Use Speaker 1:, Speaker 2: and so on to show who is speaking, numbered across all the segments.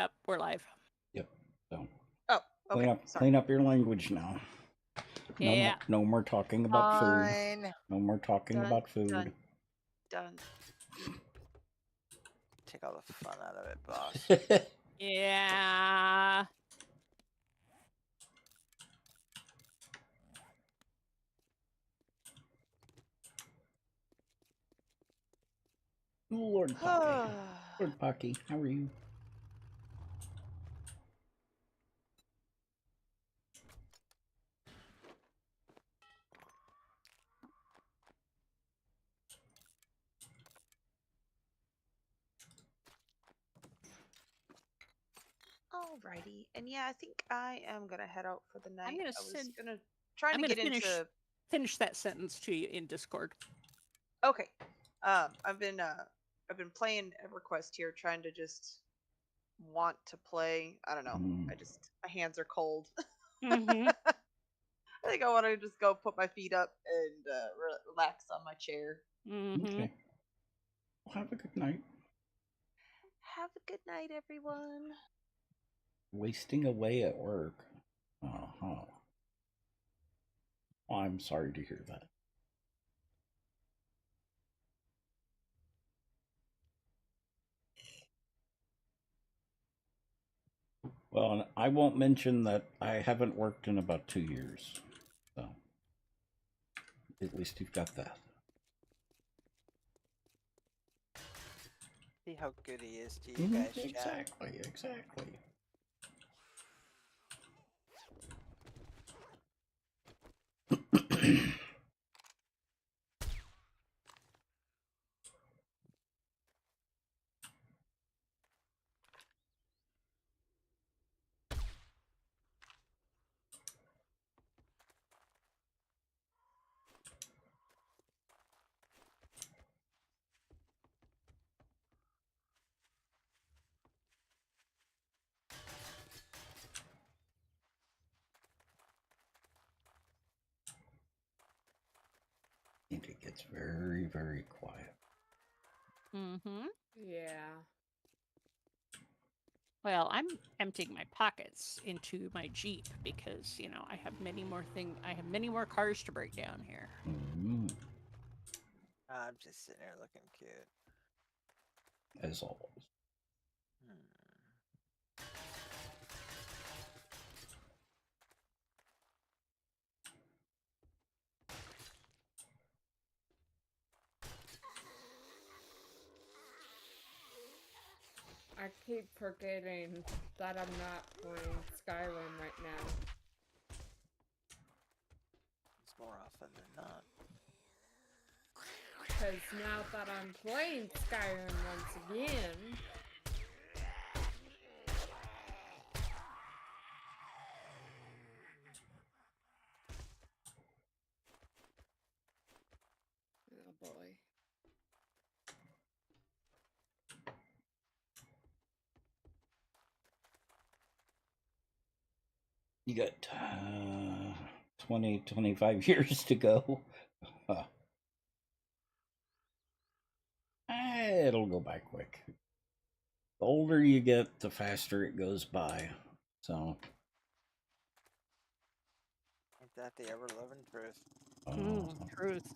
Speaker 1: Up, we're live.
Speaker 2: Yep. So
Speaker 3: Oh, okay.
Speaker 2: clean up your language now.
Speaker 1: Yeah.
Speaker 2: No more talking about
Speaker 3: Fine.
Speaker 2: food. No more talking about food.
Speaker 3: Done. Take all the fun out of it, boss.
Speaker 1: Yeah.
Speaker 2: Lord Pocky. Lord Pocky, how are you?
Speaker 3: Alrighty, and yeah, I think I am gonna head out for the night.
Speaker 1: I'm gonna
Speaker 3: try to get into
Speaker 1: finish that sentence to you in Discord.
Speaker 3: Okay. I've been playing EverQuest here, trying to just want to play. I don't know. My hands are cold.
Speaker 1: Mm-hmm.
Speaker 3: I think I want to just go put my feet up and relax on my chair.
Speaker 1: Mm-hmm.
Speaker 2: Okay. Well, have a good night.
Speaker 3: Have a good night, everyone.
Speaker 2: Wasting away at work. Oh, I'm sorry to hear that. Well, I won't mention that I haven't worked in about 2 years. So, at least you've got that.
Speaker 3: See how good he is to you guys,
Speaker 2: Exactly. And it gets very, very quiet.
Speaker 1: Mm-hmm.
Speaker 4: Yeah.
Speaker 1: Well, I'm emptying my pockets into my Jeep because, you know, I have many more cars to break down here.
Speaker 2: Mm-hmm.
Speaker 3: I'm just sitting there looking cute.
Speaker 2: As always.
Speaker 4: I keep forgetting that I'm not playing Skyrim right now.
Speaker 3: It's more often than not.
Speaker 4: Because now that I'm playing Skyrim once again... Oh boy.
Speaker 2: You got 20, 25 years to go. It'll go by quick. The older you get, the faster it goes by. So.
Speaker 3: Ain't that the ever-loving truth?
Speaker 1: Truth.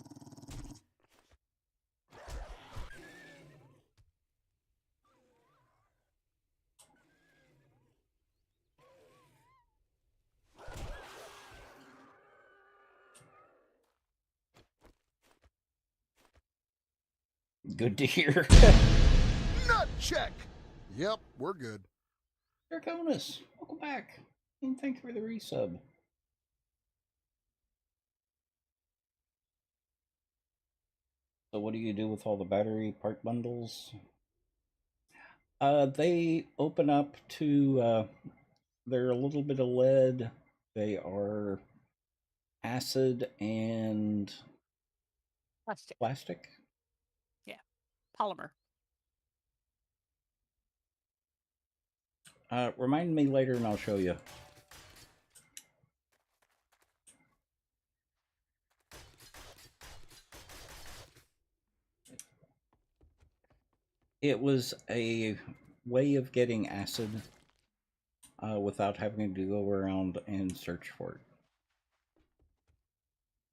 Speaker 2: Good to hear.
Speaker 5: Nut check. Yep, we're good.
Speaker 2: Draconis, welcome back. And thank you for the resub. So what do you do with all the battery part bundles? They open up to, they're a little bit of lead. They are acid and plastic.
Speaker 1: Yeah, polymer.
Speaker 2: Remind me later and I'll show you. It was a way of getting acid without having to go around and search for it.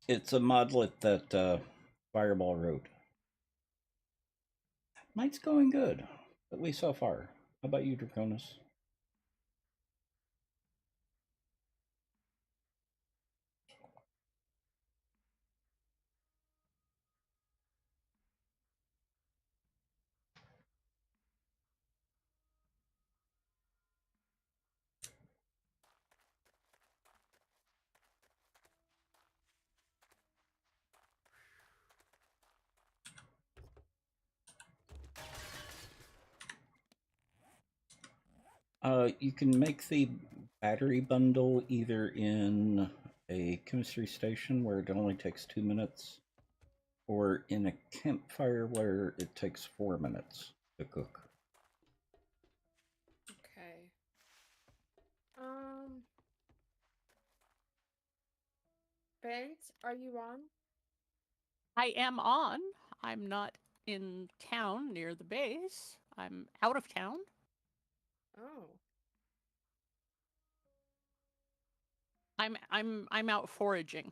Speaker 2: It's a modlet that Fireball wrote. Night's going good, at least so far. How about you, Draconis? You can make the battery bundle either in a chemistry station where it only takes 2 minutes, or in a campfire where it takes 4 minutes to cook.
Speaker 4: Okay. Bent, are you on?
Speaker 1: I am on. I'm not in town near the base. I'm out of town.
Speaker 4: Oh.
Speaker 1: I'm out foraging.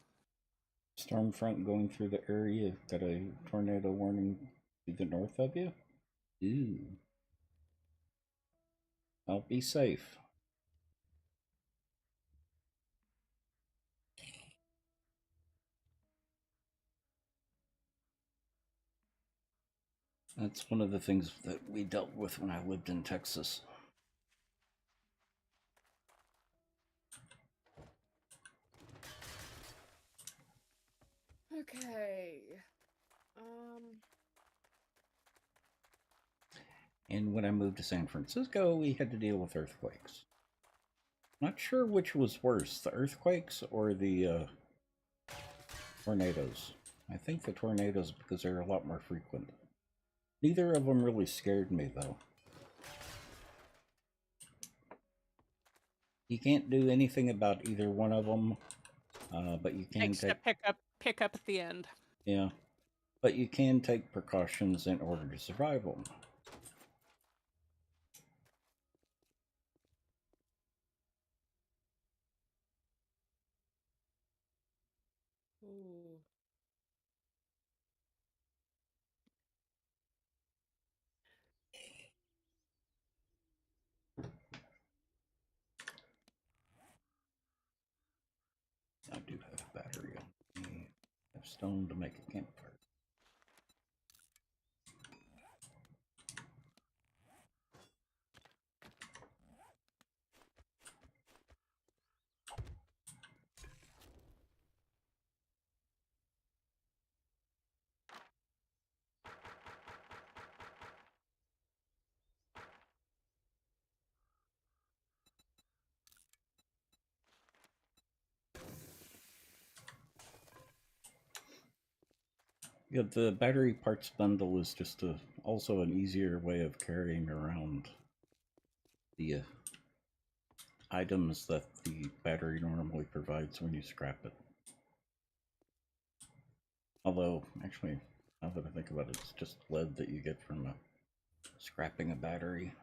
Speaker 2: Stormfront going through the area. Got a tornado warning to the north of you. Ooh. Well, be safe. That's one of the things that we dealt with when I lived in Texas.
Speaker 4: Okay.
Speaker 2: And when I moved to San Francisco, we had to deal with earthquakes. Not sure which was worse, the earthquakes or the tornadoes. I think the tornadoes because they're a lot more frequent. Neither of them really scared me, though. You can't do anything about either one of them, but you can
Speaker 1: Except pick up at the end.
Speaker 2: Yeah, but you can take precautions in order to survive them.
Speaker 4: Ooh.
Speaker 2: I do have a battery on me. I have stone to make a campfire. Yeah, the battery parts bundle is just also an easier way of carrying around the items that the battery normally provides when you scrap it. Although, actually, now that I think about it, it's just lead that you get from scrapping a battery.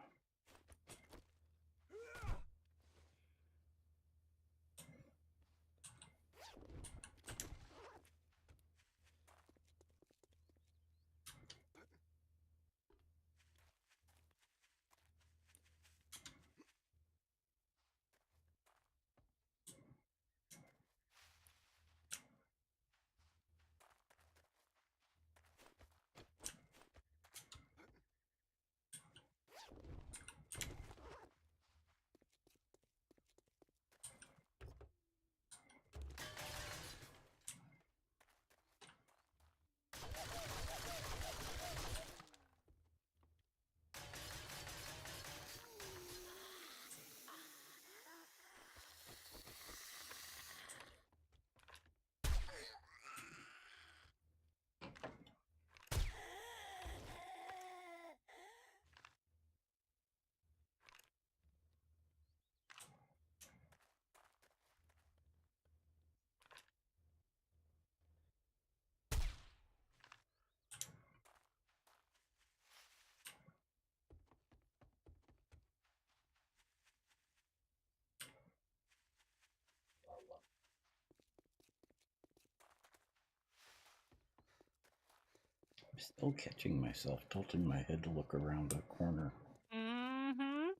Speaker 2: Still catching myself, tilting my head to look around the corner.
Speaker 1: Mm-hmm.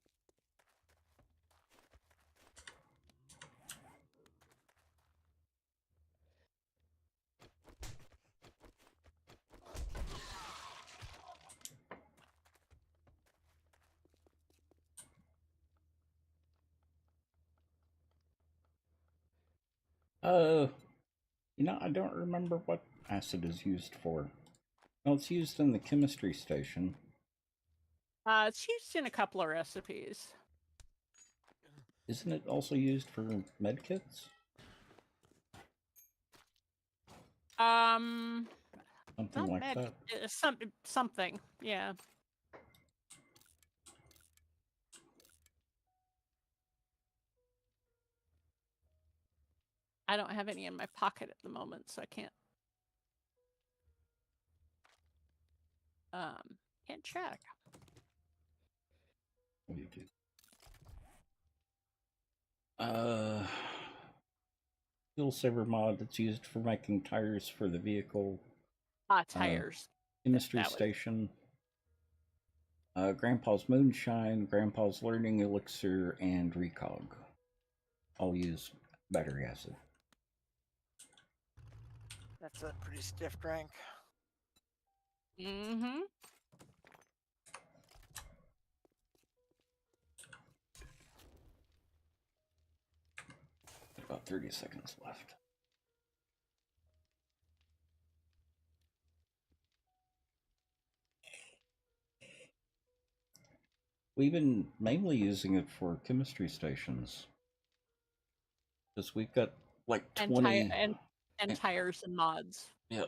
Speaker 2: I don't remember what acid is used for. Well, it's used in the chemistry station.
Speaker 1: It's used in a couple of recipes.
Speaker 2: Isn't it also used for medkits?
Speaker 1: Something
Speaker 2: Something like that.
Speaker 1: Something, yeah. I don't have any in my pocket at the moment, so I can't. Can't check.
Speaker 2: What do you do? Fuel saver mod that's used for making tires for the vehicle.
Speaker 1: Tires.
Speaker 2: Chemistry
Speaker 1: That was-
Speaker 2: station. Grandpa's moonshine, Grandpa's learning elixir, and recog. All use battery acid.
Speaker 6: That's a pretty stiff drink.
Speaker 1: Mm-hmm.
Speaker 2: About 30 seconds left. We've been mainly using it for chemistry stations. Because we've got like 20...
Speaker 1: And tires and mods.
Speaker 2: Yeah,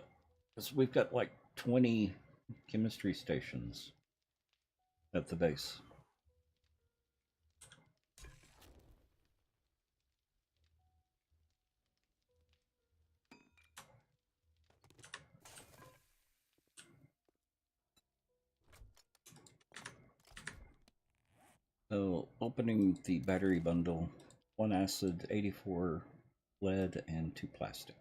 Speaker 2: because we've got like 20 chemistry stations at the base. So, opening the battery bundle, 1 acid, 84 lead, and 2 plastic.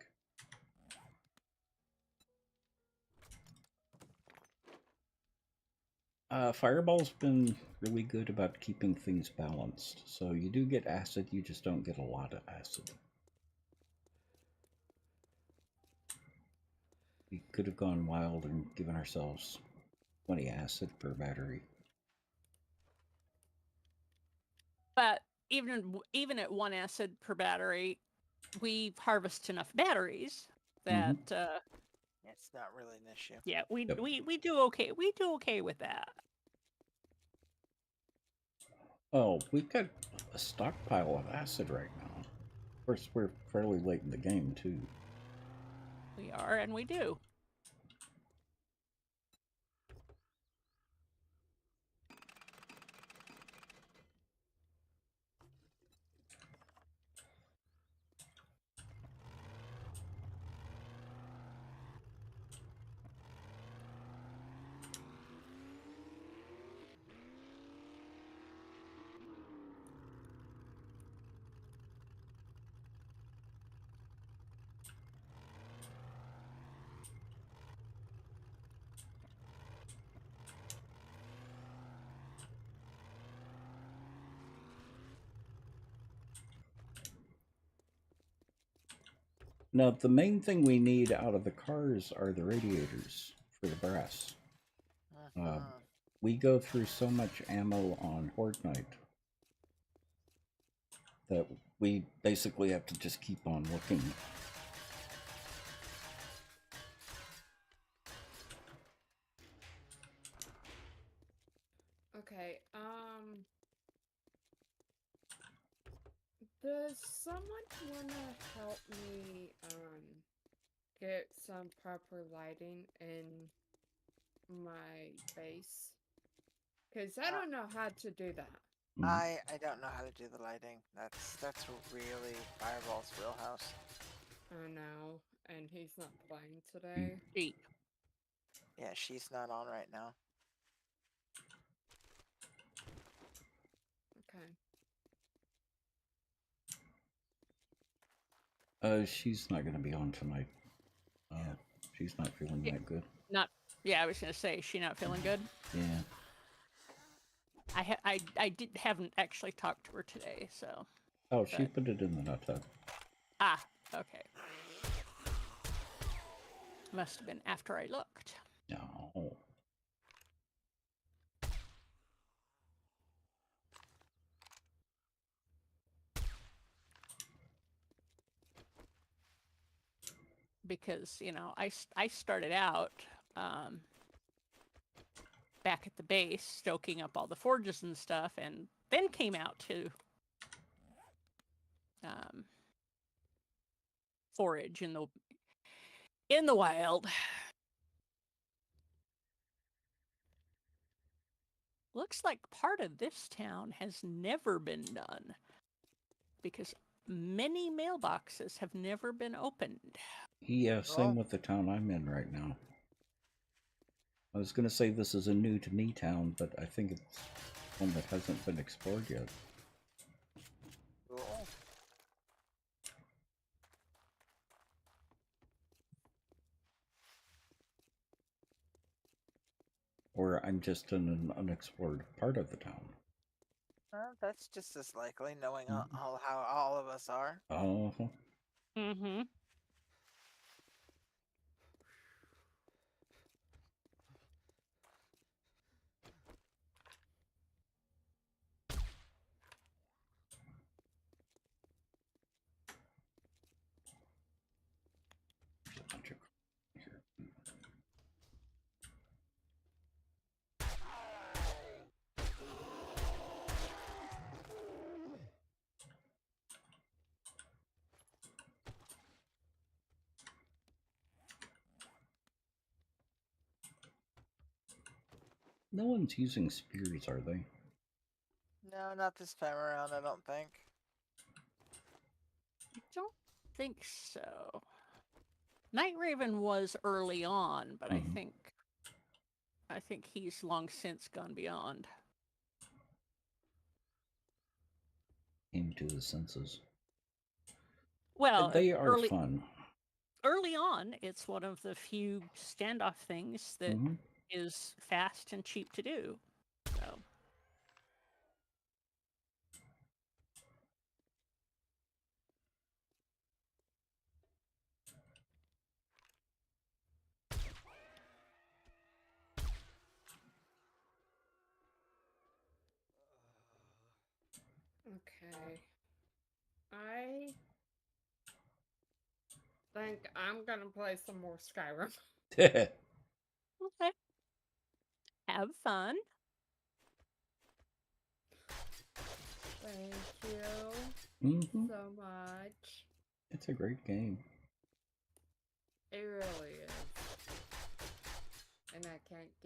Speaker 2: Fireball's been really good about keeping things balanced. So you do get acid, you just don't get a lot of acid. We could have gone wild and given ourselves 20 acid per battery.
Speaker 1: But even at 1 acid per battery, we harvest enough batteries that
Speaker 6: It's not really an issue.
Speaker 1: yeah, we
Speaker 2: Yep.
Speaker 1: we do okay. We do okay with that.
Speaker 2: Oh, we've got a stockpile of acid right now. Of course, we're fairly late in the game, too.
Speaker 1: We are, and we do.
Speaker 2: Now, the main thing we need out of the cars are the radiators for the brass. We go through so much ammo on Horde Night that we basically have to just keep on looking.
Speaker 4: Okay, does someone wanna help me, get some proper lighting in my base? Because I don't know how to do that.
Speaker 6: I don't know how to do the lighting. That's really Fireball's wheelhouse.
Speaker 4: I know, and he's not playing today.
Speaker 1: Gee.
Speaker 6: Yeah, she's not on right now.
Speaker 4: Okay.
Speaker 2: She's not going to be on tonight. She's not feeling that good.
Speaker 1: Yeah, I was gonna say, is she not feeling good?
Speaker 2: Yeah.
Speaker 1: Haven't actually talked to her today, so.
Speaker 2: Oh, she
Speaker 1: But-
Speaker 2: put it in the hot tub.
Speaker 1: Ah, okay. Must have been after I looked.
Speaker 2: No.
Speaker 1: Because, I started out back at the base, stoking up all the forges and stuff, and then came out to forage in the wild. Looks like part of this town has never been done because many mailboxes have never been opened.
Speaker 2: Yeah, same
Speaker 6: Oh.
Speaker 2: with the town I'm in right now. I was gonna say this is a new to me town, but I think it's one that hasn't been explored yet.
Speaker 6: Cool.
Speaker 2: Or I'm just in an unexplored part of the town.
Speaker 6: That's just as likely, knowing
Speaker 2: Mhm.
Speaker 6: how all of us are.
Speaker 2: Oh,
Speaker 1: Mm-hmm.
Speaker 2: there's a bunch of here. No one's using spears, are they?
Speaker 6: No, not this time around, I don't think.
Speaker 1: I don't think so. Night Raven was early on, but
Speaker 2: Mhm.
Speaker 1: I think he's long since gone beyond.
Speaker 2: Came to the senses.
Speaker 1: Well,
Speaker 2: They are fun.
Speaker 1: early on, it's one of the few standoff things that is
Speaker 2: Mhm.
Speaker 1: fast and cheap to do. So,
Speaker 4: Okay. I think I'm gonna play some more Skyrim.
Speaker 1: okay. Have fun.
Speaker 4: Thank you
Speaker 2: Mhm.
Speaker 4: so much.
Speaker 2: It's a great game.
Speaker 4: It really is. And I can't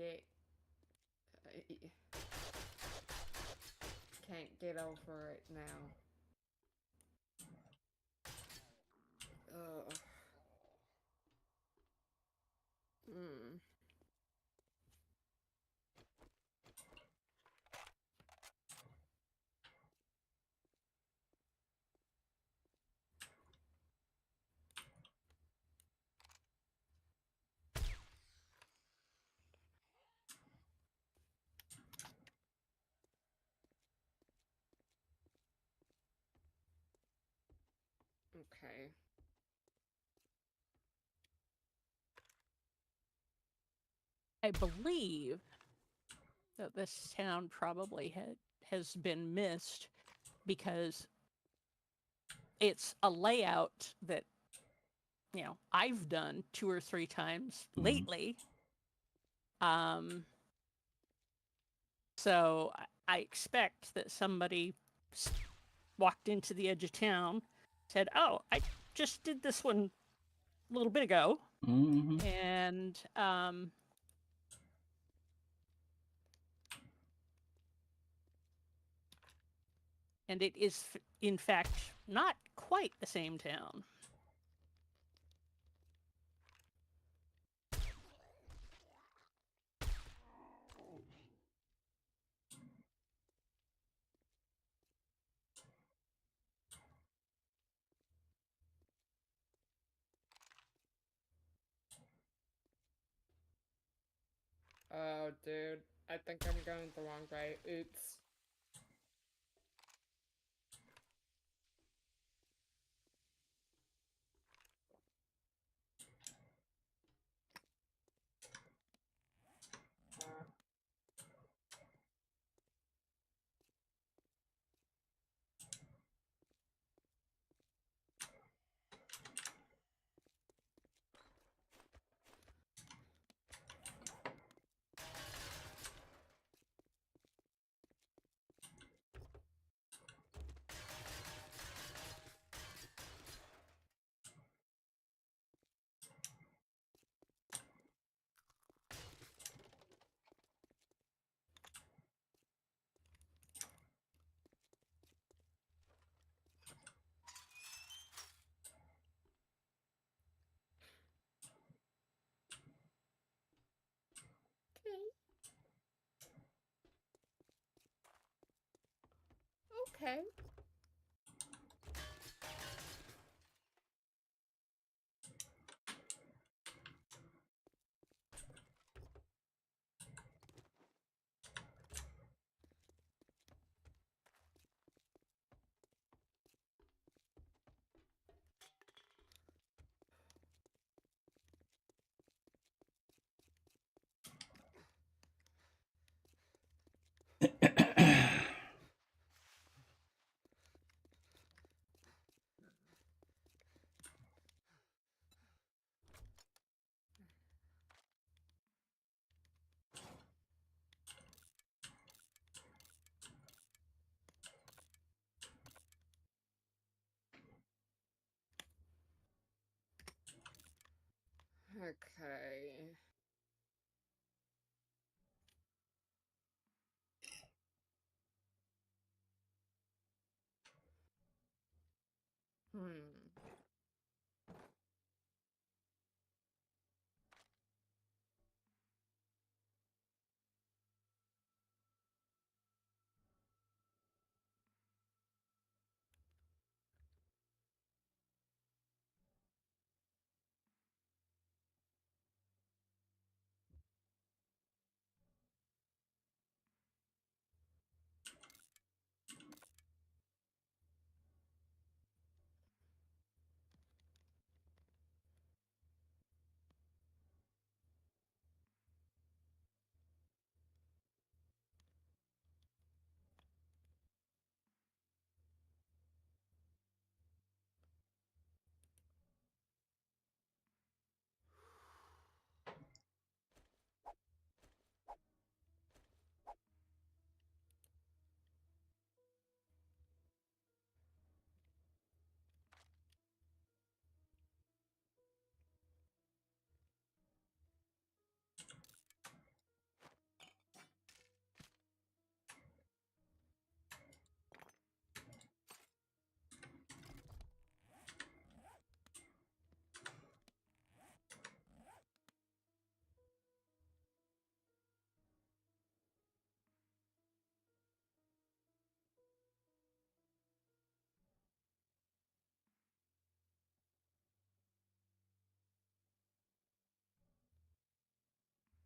Speaker 4: get over it now. Ugh. Hmm. Okay.
Speaker 1: I believe that this town probably has been missed because it's a layout that I've done 2 or 3 times
Speaker 2: Mhm.
Speaker 1: lately. So I expect that somebody walked into the edge of town, said, "Oh, I just did this one a little bit ago,"
Speaker 2: Mhm.
Speaker 1: and it is in fact not quite the same town.
Speaker 4: Oh, dude. I think I'm going the wrong way. Oops. Okay. Okay. Okay. Hmm.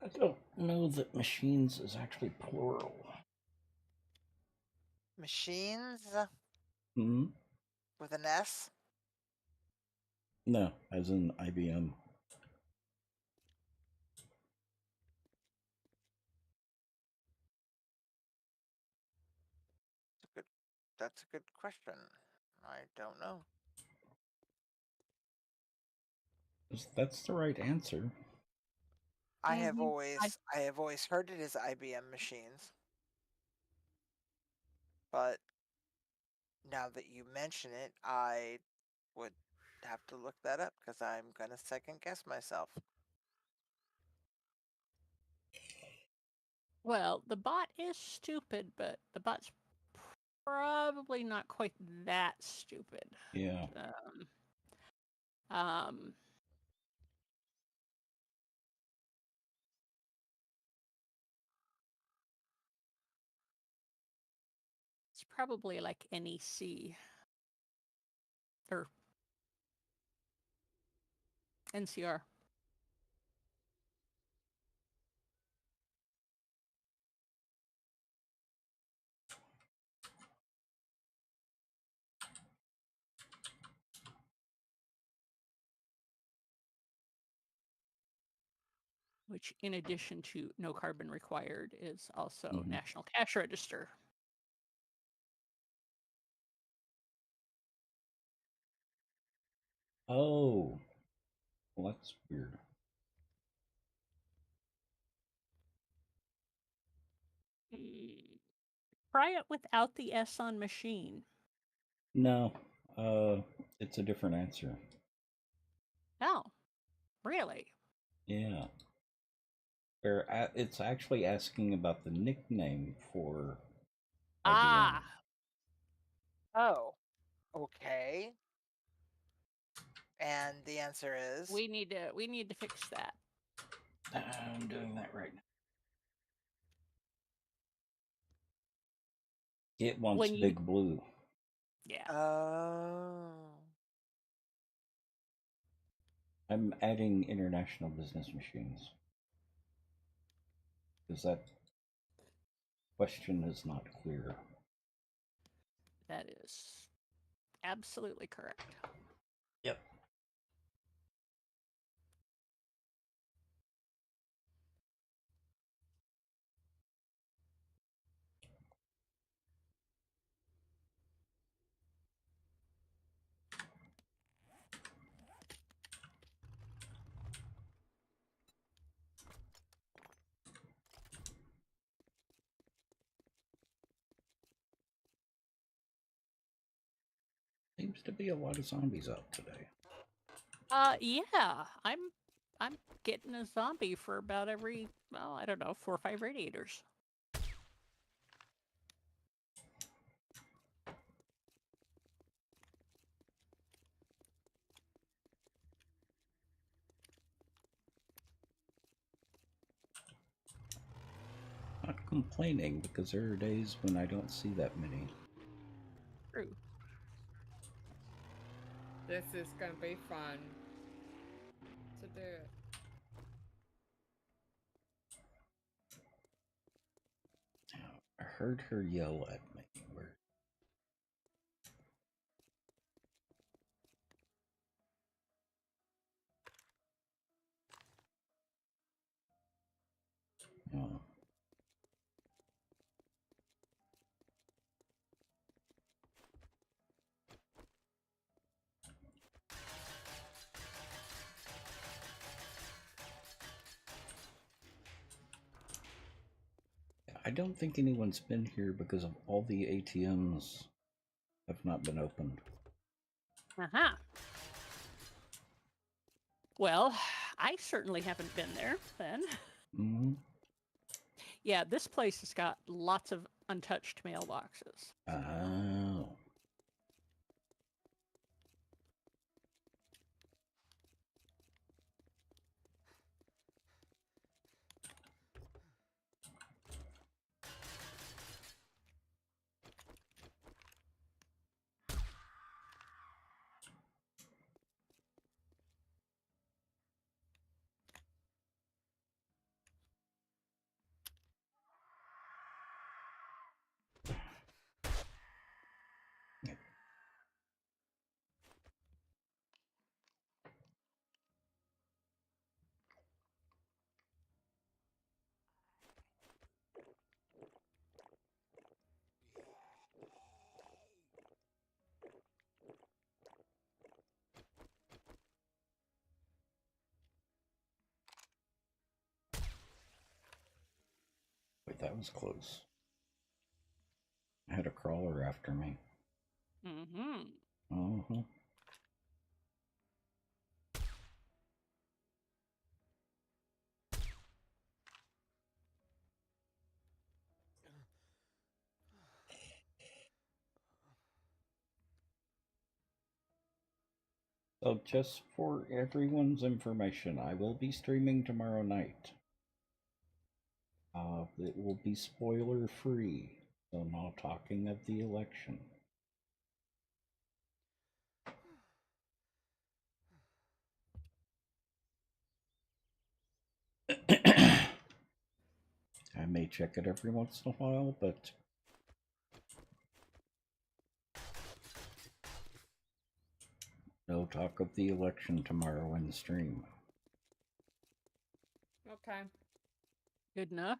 Speaker 2: I don't know that machines is actually plural.
Speaker 6: Machines
Speaker 2: Hmm?
Speaker 6: with an S?
Speaker 2: No, as in IBM.
Speaker 6: That's a good question. I don't know.
Speaker 2: That's the right answer.
Speaker 6: I have
Speaker 1: Mhm.
Speaker 6: always heard it as IBM machines. But now that you mention it, I would have to look that up because I'm gonna second guess myself.
Speaker 1: Well, the bot is stupid, but the bot's probably not quite that stupid.
Speaker 2: Yeah.
Speaker 1: Um, it's probably like NEC or NCR. which, in addition to no carbon required, is also
Speaker 2: Mhm.
Speaker 1: National Cash Register.
Speaker 2: Oh, well, that's weird.
Speaker 1: Try it without the S on machine.
Speaker 2: No, it's a different answer.
Speaker 1: Oh, really?
Speaker 2: Yeah. It's actually asking about the nickname for IBM.
Speaker 1: Ah,
Speaker 6: Oh, okay. And the answer is
Speaker 1: we need to fix that.
Speaker 2: I'm doing that right now. It wants
Speaker 1: When you-
Speaker 2: Big Blue.
Speaker 1: Yeah.
Speaker 6: oh.
Speaker 2: I'm adding international business machines. Because that question is not clear.
Speaker 1: That is absolutely correct.
Speaker 2: Yep. Seems to be a lot of zombies out today.
Speaker 1: Yeah, I'm getting a zombie for about every, well, I don't know, 4 or 5 radiators.
Speaker 2: Not complaining because there are days when I don't see that many.
Speaker 1: True.
Speaker 4: This is gonna be fun to do it.
Speaker 2: I heard her yell at me. Where? Oh. I don't think anyone's been here because of all the ATMs have not been opened.
Speaker 1: Uh-huh. Well, I certainly haven't been there then.
Speaker 2: Mm-hmm.
Speaker 1: Yeah, this place has got lots of untouched mailboxes.
Speaker 2: Oh. Wait, that was close. I had a crawler after me.
Speaker 1: Mm-hmm.
Speaker 2: Uh-huh. So just for everyone's information, I will be streaming tomorrow night. It will be spoiler free, so no talking of the election. I may check it every once in a while, but no talk of the election tomorrow in the stream.
Speaker 4: Okay.
Speaker 1: Good enough.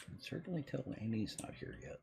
Speaker 2: Can certainly tell Annie's not here yet.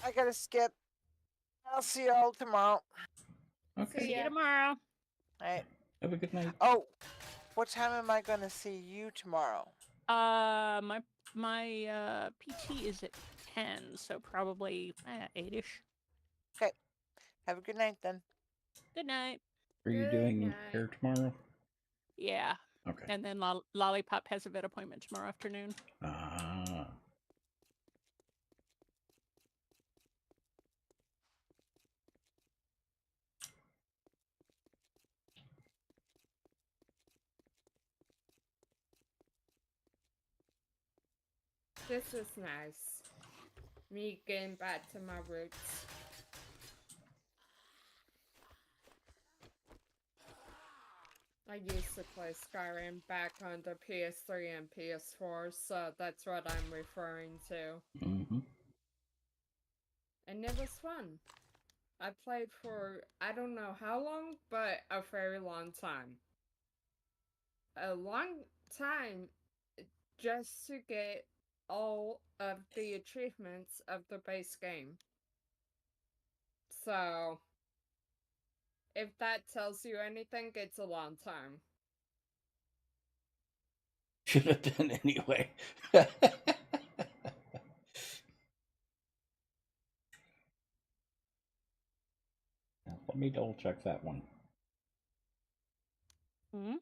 Speaker 6: I gotta skip. I'll see y'all tomorrow.
Speaker 2: Okay.
Speaker 1: See
Speaker 4: ya.
Speaker 1: you tomorrow.
Speaker 6: Alright.
Speaker 2: Have a good night.
Speaker 6: Oh, what time am I gonna see you tomorrow?
Speaker 1: My PT is at 10, so probably 8ish.
Speaker 6: Okay. Have a good night then.
Speaker 1: Good night.
Speaker 2: Are you
Speaker 4: Good
Speaker 2: doing
Speaker 4: night.
Speaker 2: hair tomorrow?
Speaker 1: Yeah.
Speaker 2: Okay.
Speaker 1: And then Lollipop has a vet appointment tomorrow afternoon.
Speaker 2: Ah.
Speaker 4: This was nice. Me getting back to my roots. I used to play Skyrim back on the PS3 and PS4, so that's what I'm referring to.
Speaker 2: Mm-hmm.
Speaker 4: And it was fun. I played for, I don't know how long, but a very long time. A long time just to get all of the achievements of the base game. So, if that tells you anything, it's a long time.
Speaker 2: Should have done anyway. Let me double check that one.
Speaker 1: Hmm?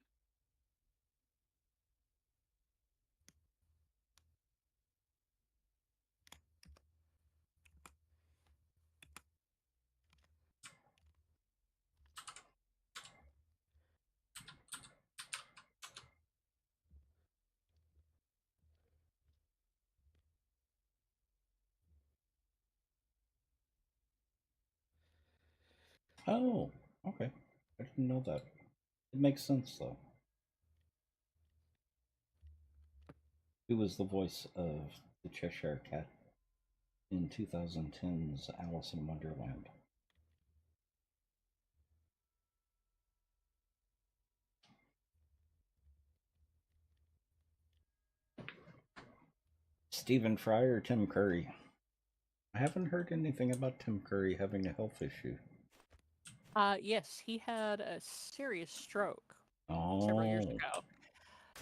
Speaker 2: Oh, okay. I didn't know that. It makes sense though. Who was the voice of the Cheshire Cat in 2010's Alice in Wonderland? Stephen Fry or Tim Curry? I haven't heard anything about Tim Curry having a health issue.
Speaker 1: Yes, he had a serious stroke
Speaker 2: Oh.
Speaker 1: several years ago.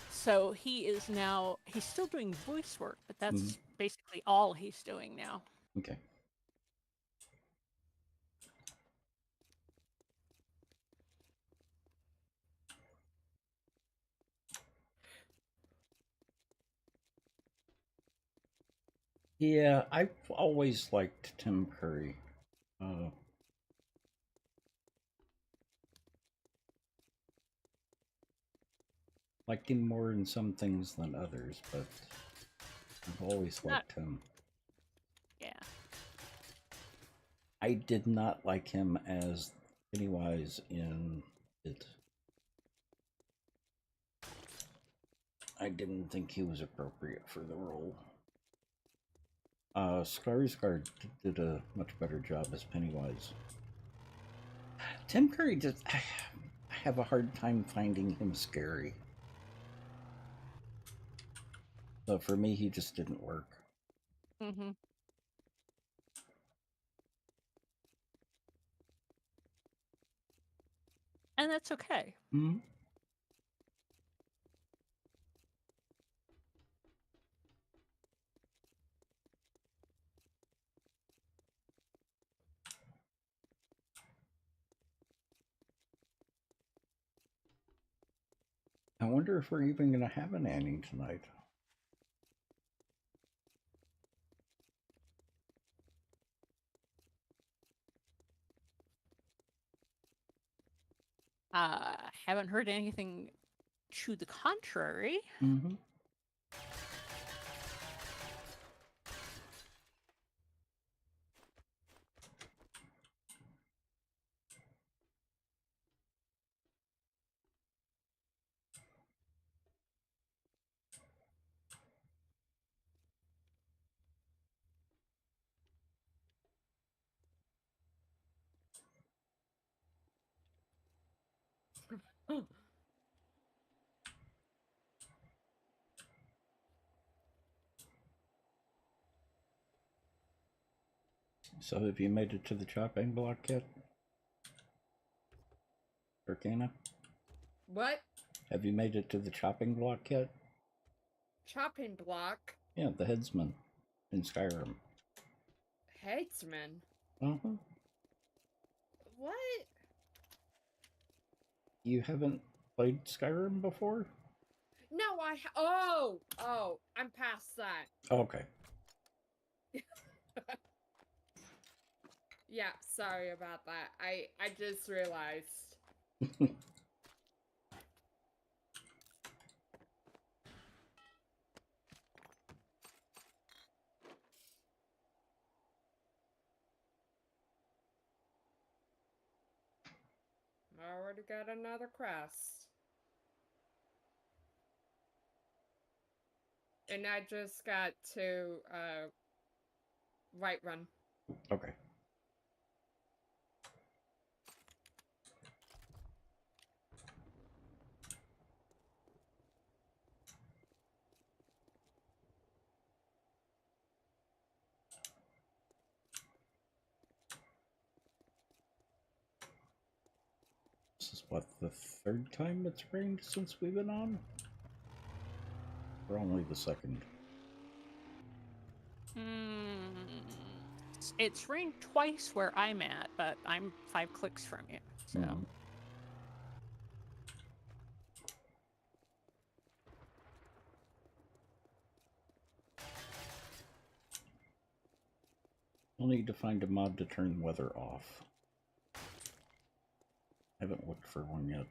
Speaker 1: So he's still doing voice work, but that's basically all he's doing now.
Speaker 2: Okay. Yeah, I've always liked Tim Curry. Liked him more in some things than others, but I've always liked him.
Speaker 1: Yeah.
Speaker 2: I did not like him as Pennywise in it. I didn't think he was appropriate for the role. Skarsgård did a much better job as Pennywise. Tim Curry just... I have a hard time finding him scary. So for me, he just didn't work.
Speaker 1: Mm-hmm. And that's okay.
Speaker 2: Mm-hmm. I wonder if we're even going to have an Annie tonight.
Speaker 1: Haven't heard anything to the contrary.
Speaker 2: Mm-hmm. So have you made it to the chopping block yet? Arcana?
Speaker 4: What?
Speaker 2: Have you made it to the chopping block yet?
Speaker 4: Chopping block?
Speaker 2: Yeah, the headsman in Skyrim.
Speaker 4: Headsman?
Speaker 2: Uh-huh.
Speaker 4: What?
Speaker 2: You haven't played Skyrim before?
Speaker 4: No, oh, I'm past that.
Speaker 2: Okay.
Speaker 4: Yeah, sorry about that. I just realized. I already got another crest. And I just got to right run.
Speaker 2: Okay. This is what, the third time it's rained since we've been on? Or only the second?
Speaker 1: It's rained twice where I'm at, but I'm 5 clicks from you, so.
Speaker 2: We'll need to find a mod to turn weather off. Haven't looked for one yet.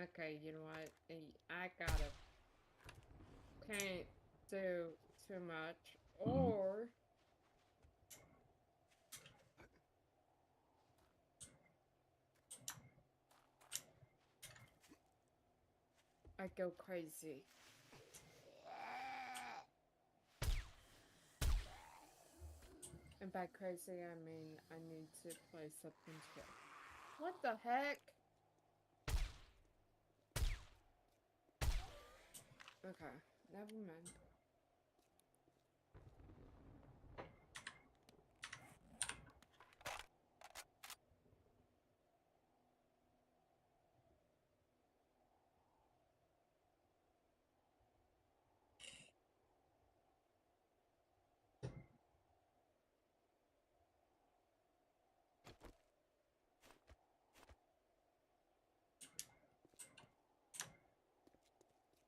Speaker 4: Okay, you know what? I gotta can't do too much, or I go crazy. And by crazy, I mean I need to play something chill. What the heck? Okay, never mind.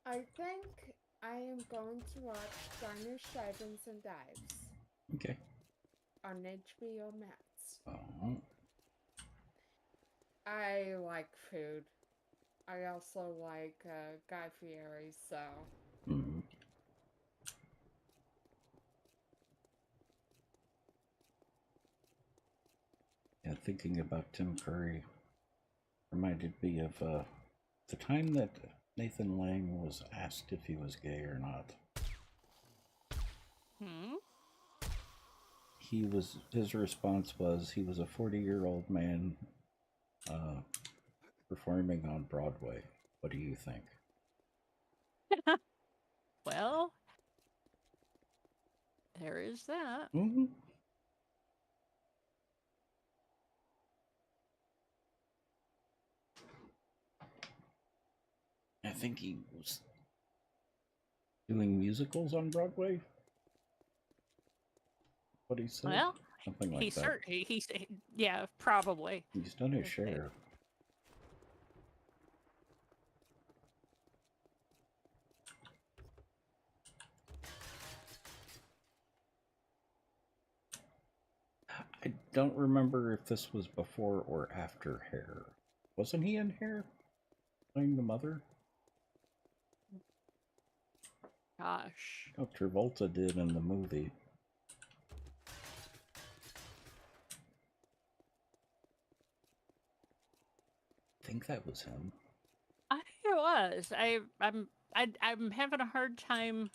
Speaker 4: I think I am going to watch Diners, Drive-Ins, and Dives
Speaker 2: Okay.
Speaker 4: on HBO Max.
Speaker 2: Oh.
Speaker 4: I like food. I also like Guy Fieri, so...
Speaker 2: Mm. Yeah, thinking about Tim Curry reminded me of the time that Nathan Lang was asked if he was gay or not. His response was he was a 40-year-old man performing on Broadway. What do you think?
Speaker 1: Well, there is that.
Speaker 2: Mm-hmm. I think he was doing musicals on Broadway. What he said?
Speaker 1: Well,
Speaker 2: Something like that.
Speaker 1: Yeah, probably.
Speaker 2: He's done his
Speaker 1: Okay.
Speaker 2: share. I don't remember if this was before or after Hair. Wasn't he in Hair? Playing the mother?
Speaker 1: Gosh.
Speaker 2: Oh, Travolta did in the movie. I think that was him.
Speaker 1: I think it was. I'm having a hard time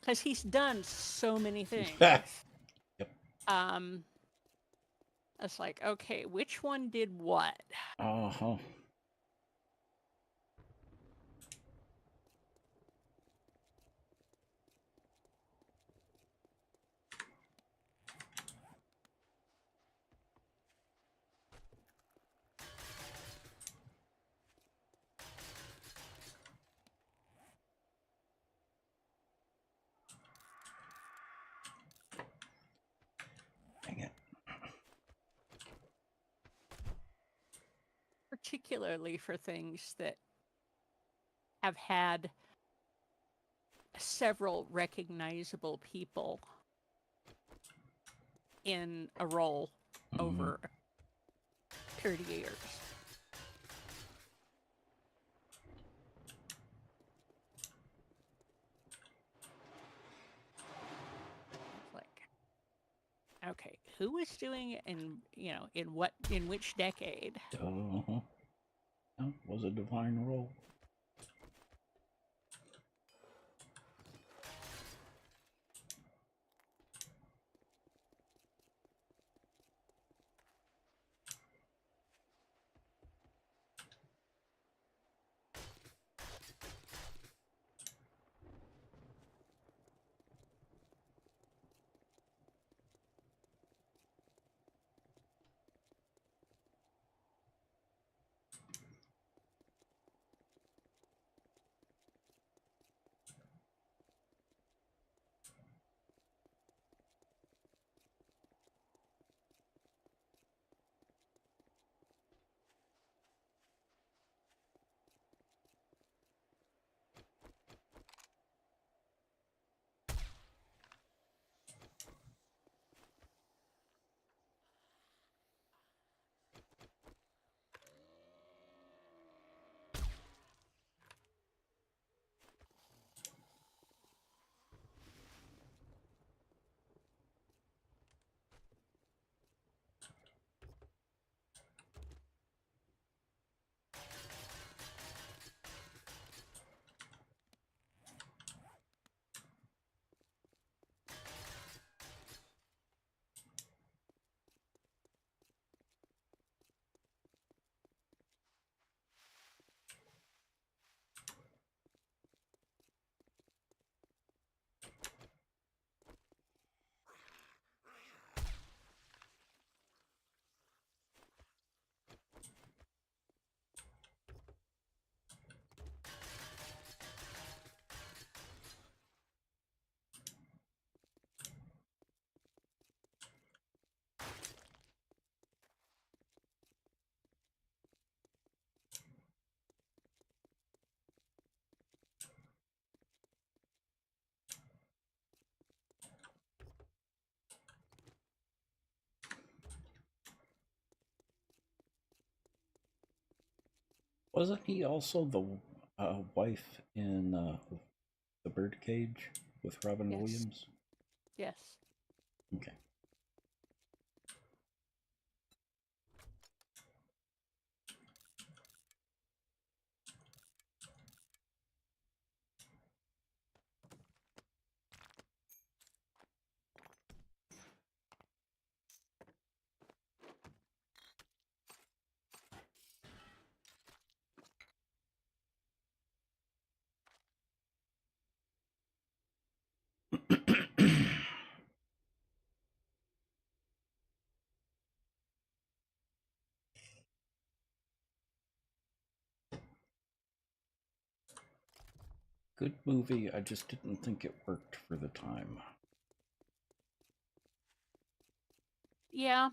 Speaker 1: because he's done so many things.
Speaker 2: Yep.
Speaker 1: It's like, okay, which one did what?
Speaker 2: Uh-huh. Dang it.
Speaker 1: Particularly for things that have had several recognizable people in a role over a period of years. It's like, okay, who was doing it in which decade?
Speaker 2: Uh-huh. That was a divine role. Wasn't he also the wife in The Birdcage with Robin
Speaker 1: Yes.
Speaker 2: Williams?
Speaker 1: Yes.
Speaker 2: Okay. Good movie, I just didn't think it worked for the time.
Speaker 1: Yeah.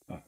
Speaker 2: Huh.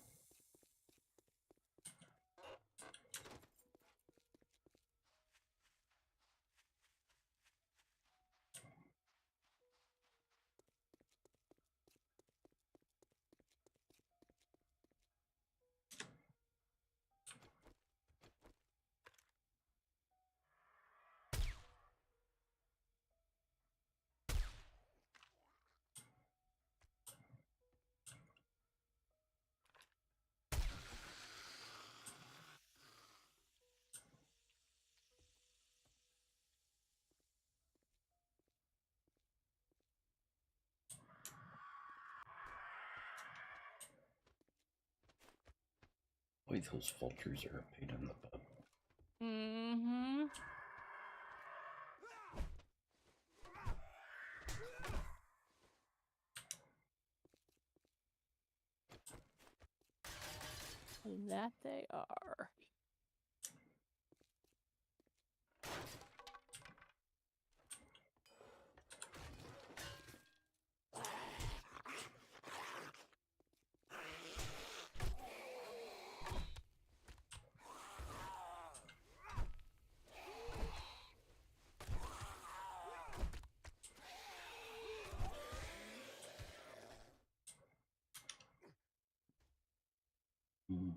Speaker 2: Boy, those vultures are a pain in the butt.
Speaker 1: Mm-hmm. That they are.
Speaker 2: Mm.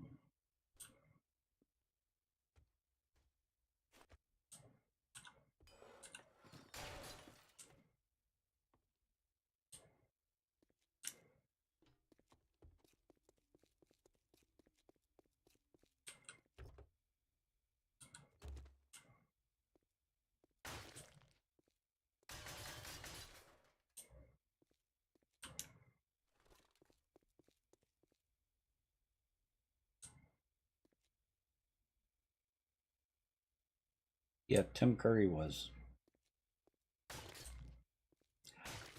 Speaker 2: Yeah, Tim Curry was.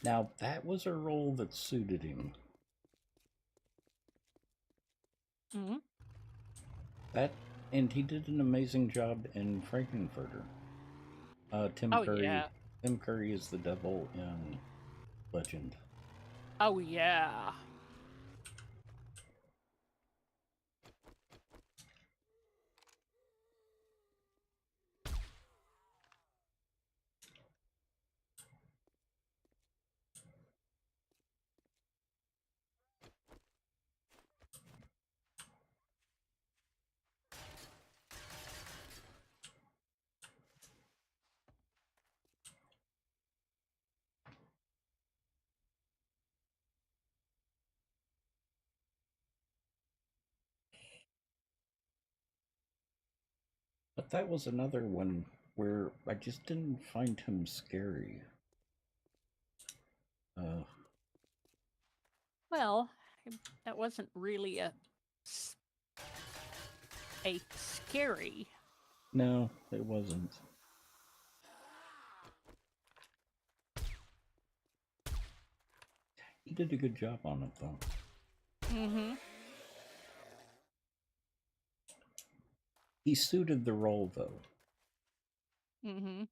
Speaker 2: Now, that was a role that suited him.
Speaker 1: Mm-hmm.
Speaker 2: That, and he did an amazing job in Frankenfurter. Tim
Speaker 1: Oh,
Speaker 2: Curry.
Speaker 1: yeah.
Speaker 2: Tim Curry is the devil in Legend.
Speaker 1: Oh, yeah.
Speaker 2: But that was another one where I just didn't find him scary.
Speaker 1: Well, that wasn't really a scary.
Speaker 2: No, it wasn't. He did a good job on it, though.
Speaker 1: Mm-hmm.
Speaker 2: He suited the role, though.
Speaker 1: Mm-hmm.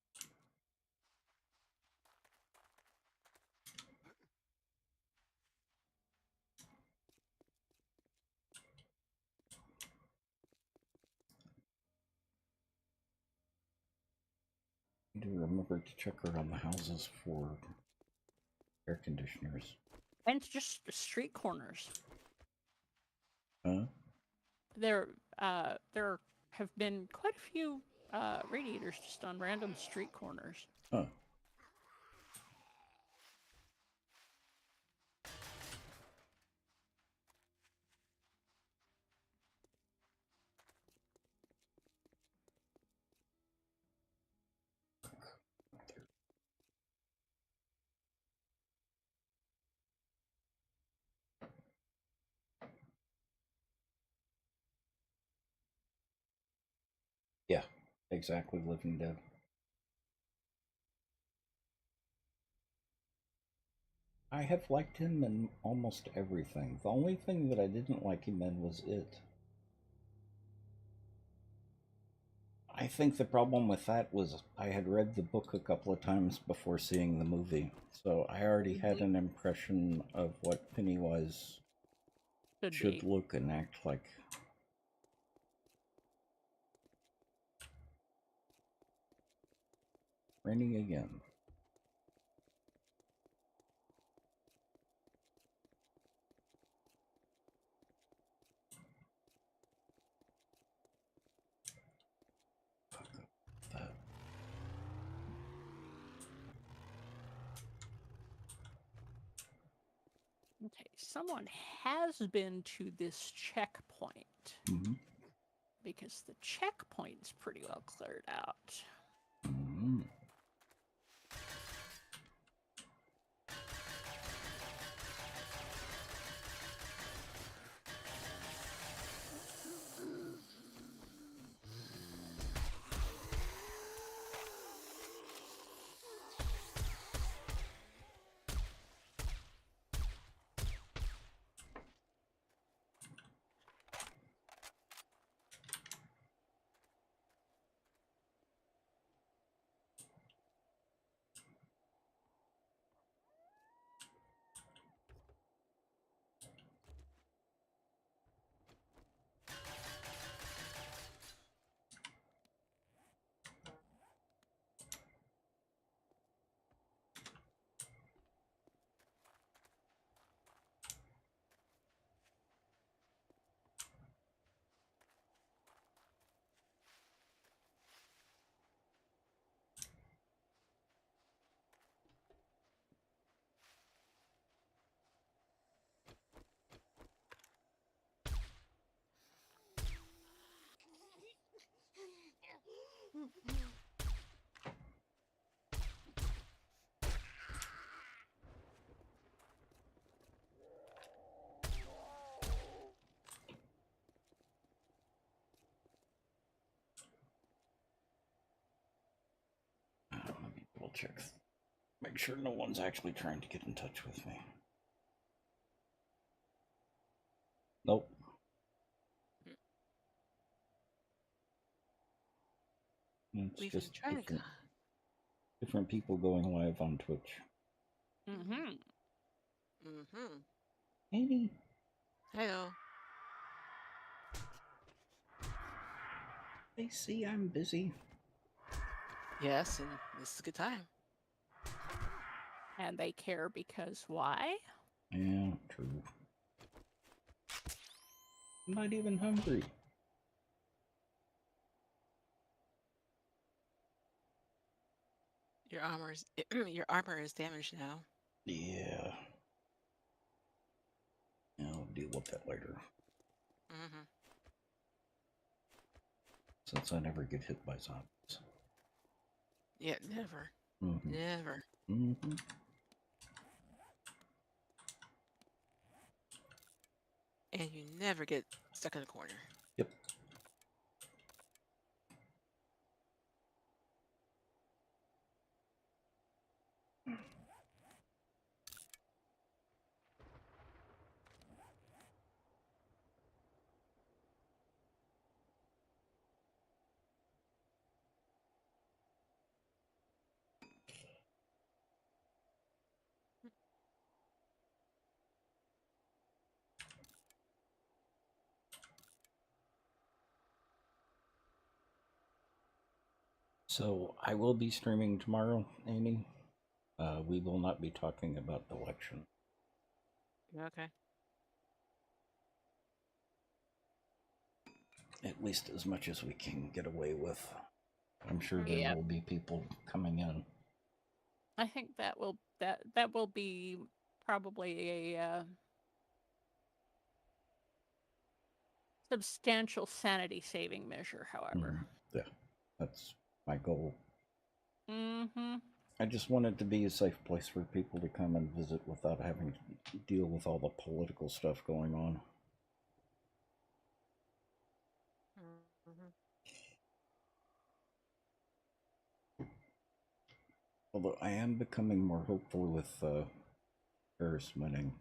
Speaker 2: I do remember to check around the houses for air conditioners.
Speaker 1: And just street corners.
Speaker 2: Huh?
Speaker 1: There have been quite a few radiators just on random street corners.
Speaker 2: Huh. Yeah, exactly, Living Dead. I have liked him in almost everything. The only thing that I didn't like him in was It. I think the problem with that was I had read the book a couple of times before seeing the movie, so I already had an impression of what Pennywise should look and act like. Raining again.
Speaker 1: Okay, someone has been to this checkpoint.
Speaker 2: Mm-hmm.
Speaker 1: Because the checkpoint's pretty well cleared out.
Speaker 2: Mm-hmm. Let me double check. Make sure no one's actually trying to get in touch with me. Nope. It's
Speaker 7: We've
Speaker 2: just
Speaker 7: been trying to.
Speaker 2: different people going live on Twitch.
Speaker 1: Mm-hmm.
Speaker 7: Mm-hmm.
Speaker 2: Maybe.
Speaker 7: Hello.
Speaker 2: They see I'm busy.
Speaker 7: Yes, and this is a good time.
Speaker 1: And they care because why?
Speaker 2: Yeah, true. I'm not even hungry.
Speaker 7: Your armor is damaged now.
Speaker 2: Yeah. I'll deal with that later.
Speaker 7: Mm-hmm.
Speaker 2: since I never get hit by zombies.
Speaker 7: Yeah, never.
Speaker 2: Mm-hmm.
Speaker 7: Never.
Speaker 2: Mm-hmm.
Speaker 7: And you never get stuck in a corner.
Speaker 2: Yep. So I will be streaming tomorrow, Amy. We will not be talking about the election.
Speaker 7: Okay.
Speaker 2: At least as much as we can get away with. I'm sure there
Speaker 1: Yeah.
Speaker 2: will be people coming in.
Speaker 1: I think that will be probably a substantial sanity-saving measure. However,
Speaker 2: Yeah, that's my goal.
Speaker 1: mm-hmm.
Speaker 2: I just want it to be a safe place for people to come and visit without having to deal with all the political stuff going on.
Speaker 7: Mm-hmm.
Speaker 2: Although I am becoming more hopeful with Harris winning.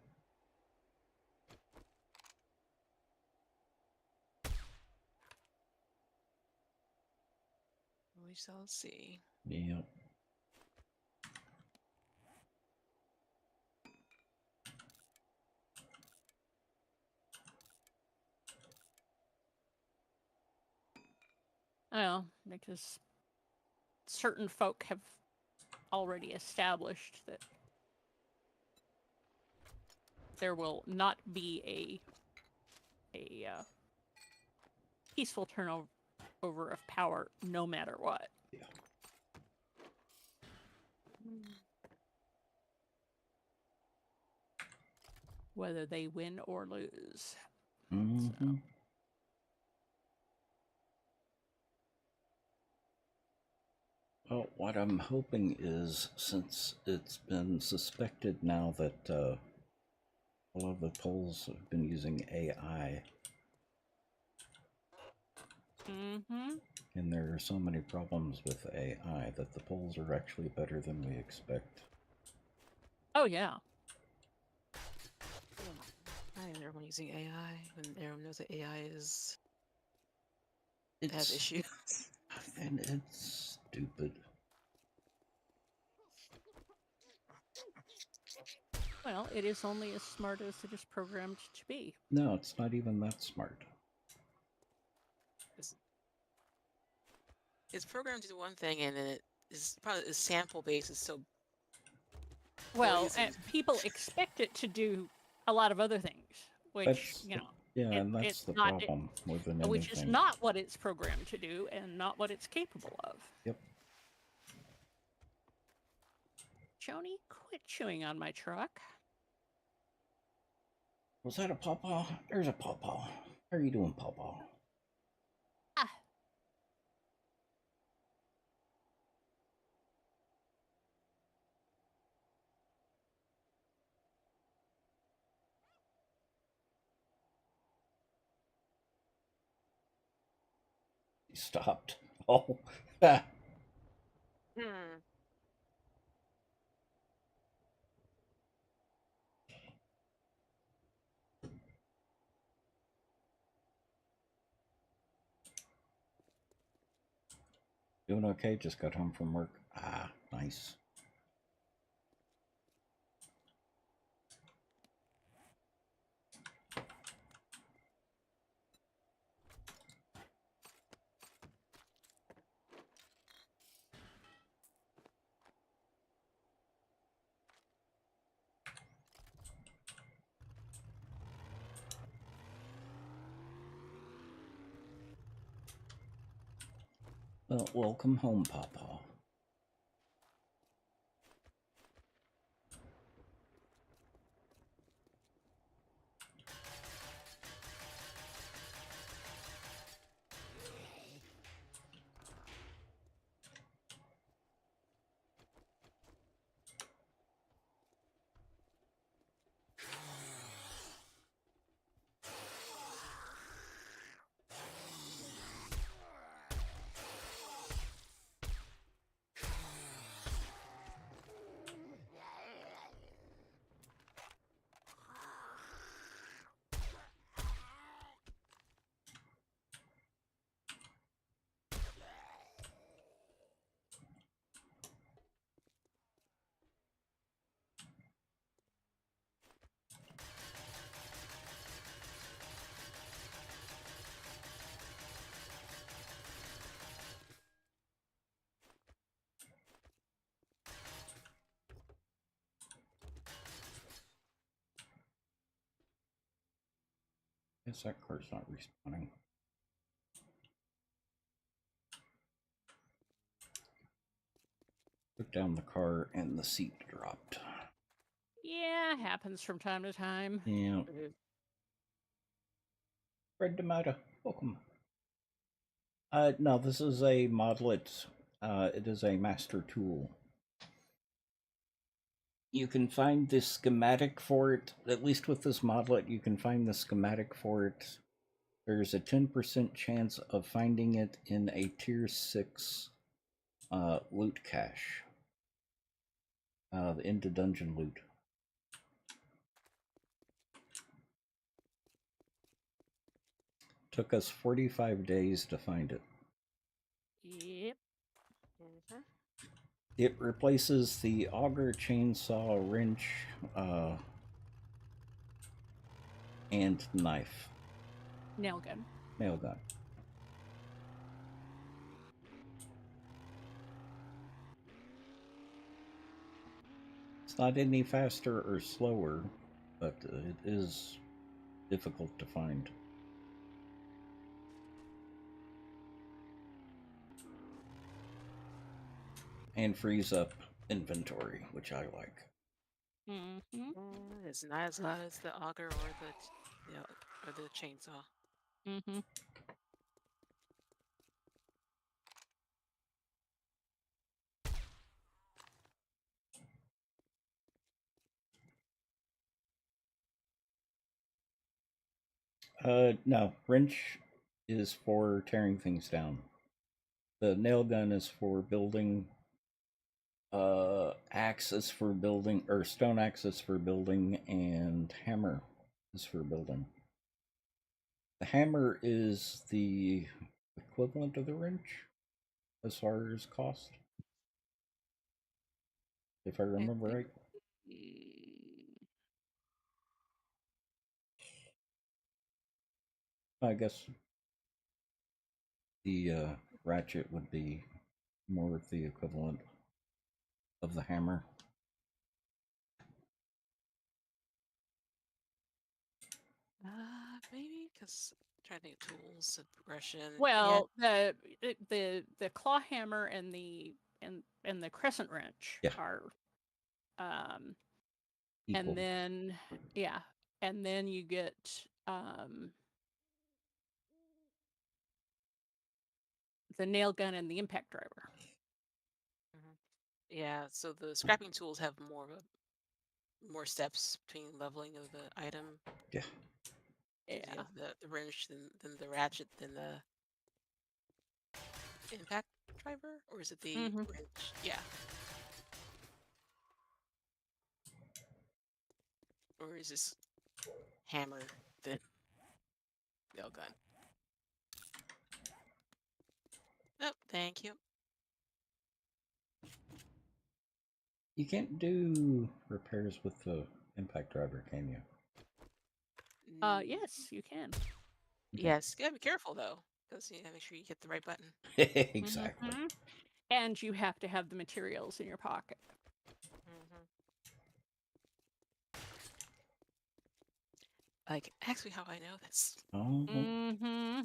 Speaker 7: We shall see.
Speaker 2: Yeah.
Speaker 1: Well, because certain folk have already established that there will not be a peaceful turnover of power, no matter what.
Speaker 2: Yeah.
Speaker 1: Whether they win or lose.
Speaker 2: Mm-hmm. Well, what I'm hoping is, since it's been suspected now that a lot of the polls have been using AI,
Speaker 1: Mm-hmm.
Speaker 2: and there are so many problems with AI, that the polls are actually better than we expect.
Speaker 1: Oh yeah.
Speaker 7: I am everyone using AI when everyone knows that AI is has
Speaker 2: It's
Speaker 7: issues.
Speaker 2: and it's stupid.
Speaker 1: Well, it is only as smart as it is programmed to be.
Speaker 2: No, it's not even that smart.
Speaker 7: It's programmed to do one thing, and then it is probably the sample base is so
Speaker 1: Well,
Speaker 7: noisy.
Speaker 1: and people expect it to do a lot of other things, which
Speaker 2: That's yeah, and that's
Speaker 1: it's
Speaker 2: the
Speaker 1: not,
Speaker 2: problem more than anything.
Speaker 1: which is not what it's programmed to do, and not what it's capable of.
Speaker 2: Yep.
Speaker 1: Joni, quit chewing on my truck.
Speaker 2: Was that a pawpaw? There's a pawpaw. How are you doing, pawpaw?
Speaker 1: Ah.
Speaker 2: He stopped. Oh.
Speaker 7: Hmm.
Speaker 2: Doing okay? Just got home from work. Ah, nice. Well, welcome home, pawpaw. Guess that car's not respawning. Put down the car and the seat dropped.
Speaker 1: Yeah, happens from time to time.
Speaker 2: Yeah. Fred Demata, welcome. No, this is a modlet. It is a master tool. You can find the schematic for it, at least with this modlet, you can find the schematic for it. There's a 10% chance of finding it in a tier 6 loot cache. Into dungeon loot. Took us 45 days to find it.
Speaker 1: Yep.
Speaker 2: It replaces the auger, chainsaw, wrench, and knife.
Speaker 1: Nail gun.
Speaker 2: Nail gun. It's not any faster or slower, but it is difficult to find. And frees up inventory, which I like.
Speaker 1: Mm-hmm.
Speaker 7: It's not as loud as the auger or the chainsaw.
Speaker 1: Mm-hmm.
Speaker 2: No, wrench is for tearing things down. The nail gun is for building. Axe is for building, or stone axe is for building, and hammer is for building. The hammer is the equivalent of the wrench as far as cost, if I remember right. I guess the ratchet would be more of the equivalent of the hammer.
Speaker 7: Maybe because trying to think of tools and progression.
Speaker 1: Well, the claw hammer and the crescent wrench are
Speaker 2: Equal.
Speaker 1: and then and then you get the nail gun and the impact driver.
Speaker 7: Yeah, so the scrapping tools have more steps between leveling of the item.
Speaker 2: Yeah.
Speaker 7: You have the wrench, then the ratchet, then the impact driver, or is it the wrench? Yeah. Or is this hammer the nail gun? Oh, thank you.
Speaker 2: You can't do repairs with the impact driver, can you?
Speaker 1: Yes, you can.
Speaker 7: Yes, you gotta be careful though, because you gotta make sure you hit the right button.
Speaker 2: Exactly.
Speaker 1: Mm-hmm. And you have to have the materials in your pocket.
Speaker 7: Like, ask me how I know this.
Speaker 2: Oh.
Speaker 1: Mm-hmm.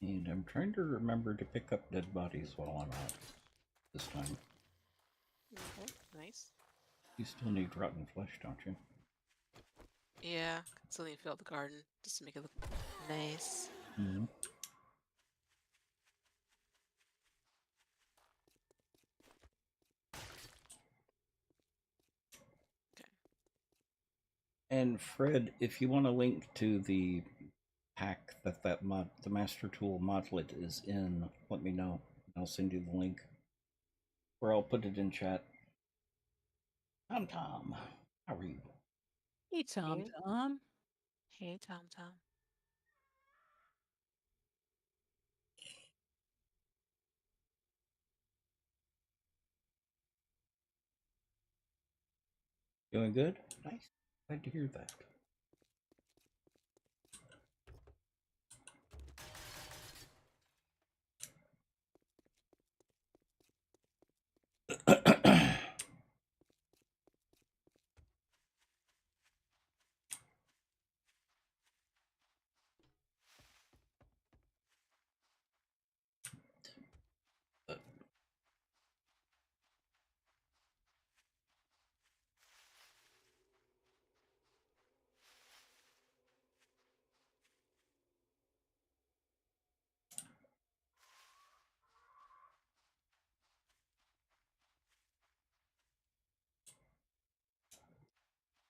Speaker 2: And I'm trying to remember to pick up dead bodies while I'm out this time.
Speaker 7: Okay, nice.
Speaker 2: You still need rotten flesh, don't you?
Speaker 7: Yeah, still need to fill out the garden just to make it look nice.
Speaker 2: Mm-hmm. And Fred, if you want a link to the pack that the Master Tool modlet is in, let me know. I'll send you the link. Or I'll put it in chat. Tom, how are you?
Speaker 1: Hey, Tom.
Speaker 7: Hey, Tom Tom.
Speaker 2: Doing good? Nice. Glad to hear that.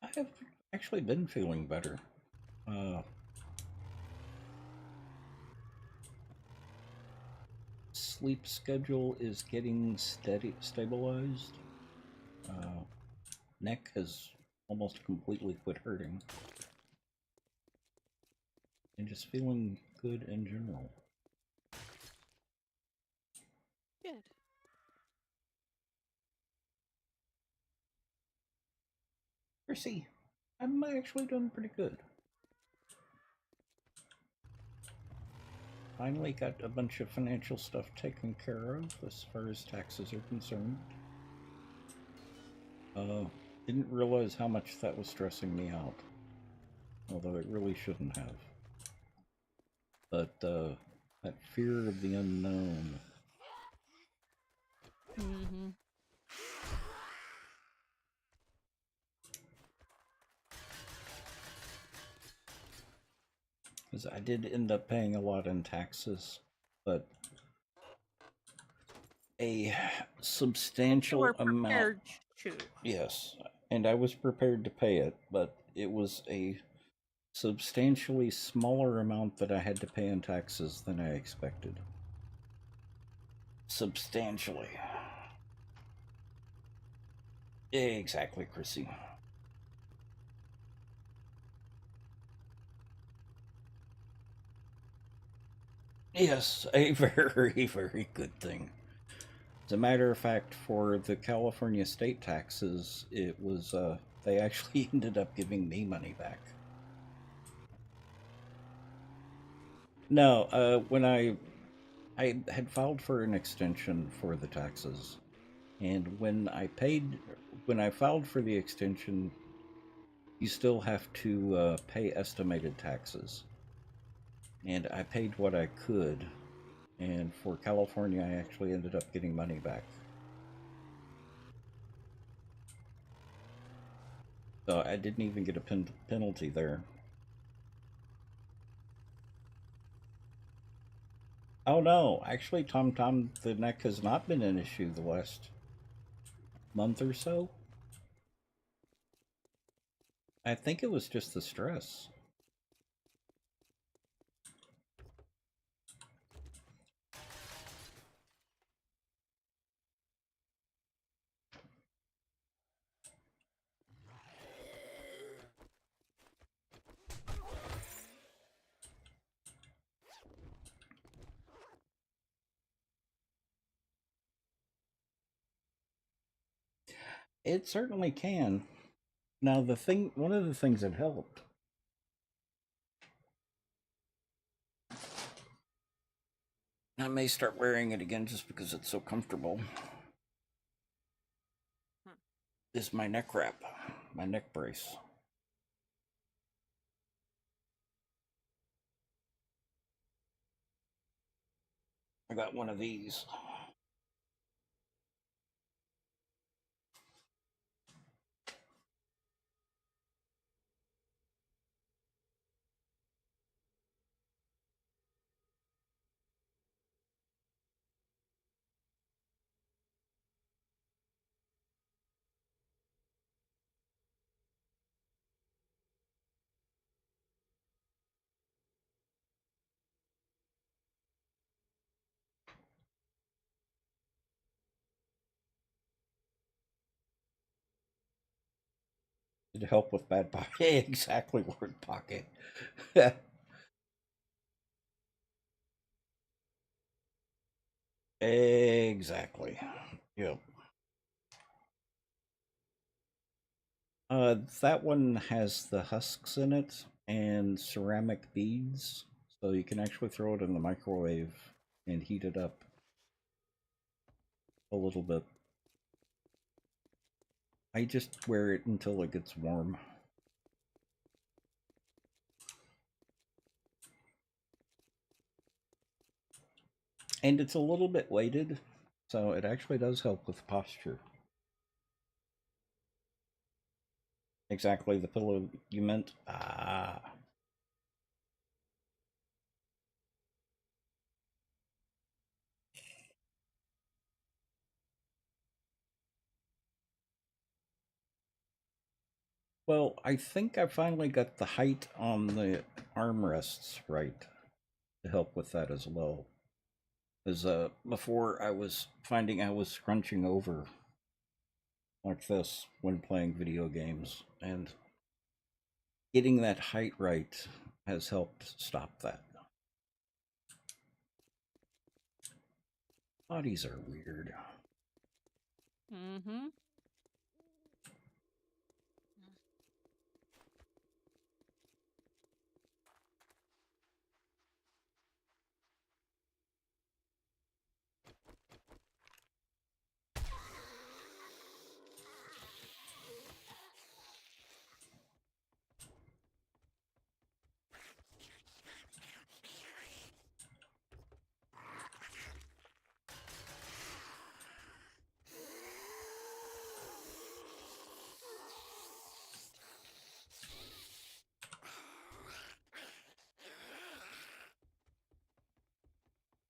Speaker 2: I have actually been feeling better. Sleep schedule is getting stabilized. Neck has almost completely quit hurting. And just feeling good in general.
Speaker 7: Good.
Speaker 2: Percy, I'm actually doing pretty good. Finally got a bunch of financial stuff taken care of as far as taxes are concerned. Didn't realize how much that was stressing me out. Although it really shouldn't have. But that fear of the unknown.
Speaker 1: Mm-hmm.
Speaker 2: Because I did end up paying a lot in taxes, but a substantial amount.
Speaker 1: Prepared to.
Speaker 2: Yes, and I was prepared to pay it, but it was a substantially smaller amount that I had to pay in taxes than I expected. Substantially. Exactly, Chrissy. Yes, a very, very good thing. As a matter of fact, for the California state taxes, it was, they actually ended up giving me money back. No, when I had filed for an extension for the taxes, and when I filed for the extension, you still have to pay estimated taxes. And I paid what I could, and for California, I actually ended up getting money back. So I didn't even get a penalty there. Oh no, actually, Tom, the neck has not been an issue the last month or so. I think it was just the stress. It certainly can. Now, one of the things that helped. I may start wearing it again just because it's so comfortable. Is my neck wrap, my neck brace. I got one of these. To help with bad pocket. Exactly, word pocket. Exactly. Yep. That one has the husks in it and ceramic beads, so you can actually throw it in the microwave and heat it up a little bit. I just wear it until it gets warm. And it's a little bit weighted, so it actually does help with posture. Exactly the pillow you meant. Ah. Well, I think I finally got the height on the armrests right to help with that as well. Because before I was finding I was scrunching over like this when playing video games, and getting that height right has helped stop that. Bodies are weird.
Speaker 1: Mm-hmm.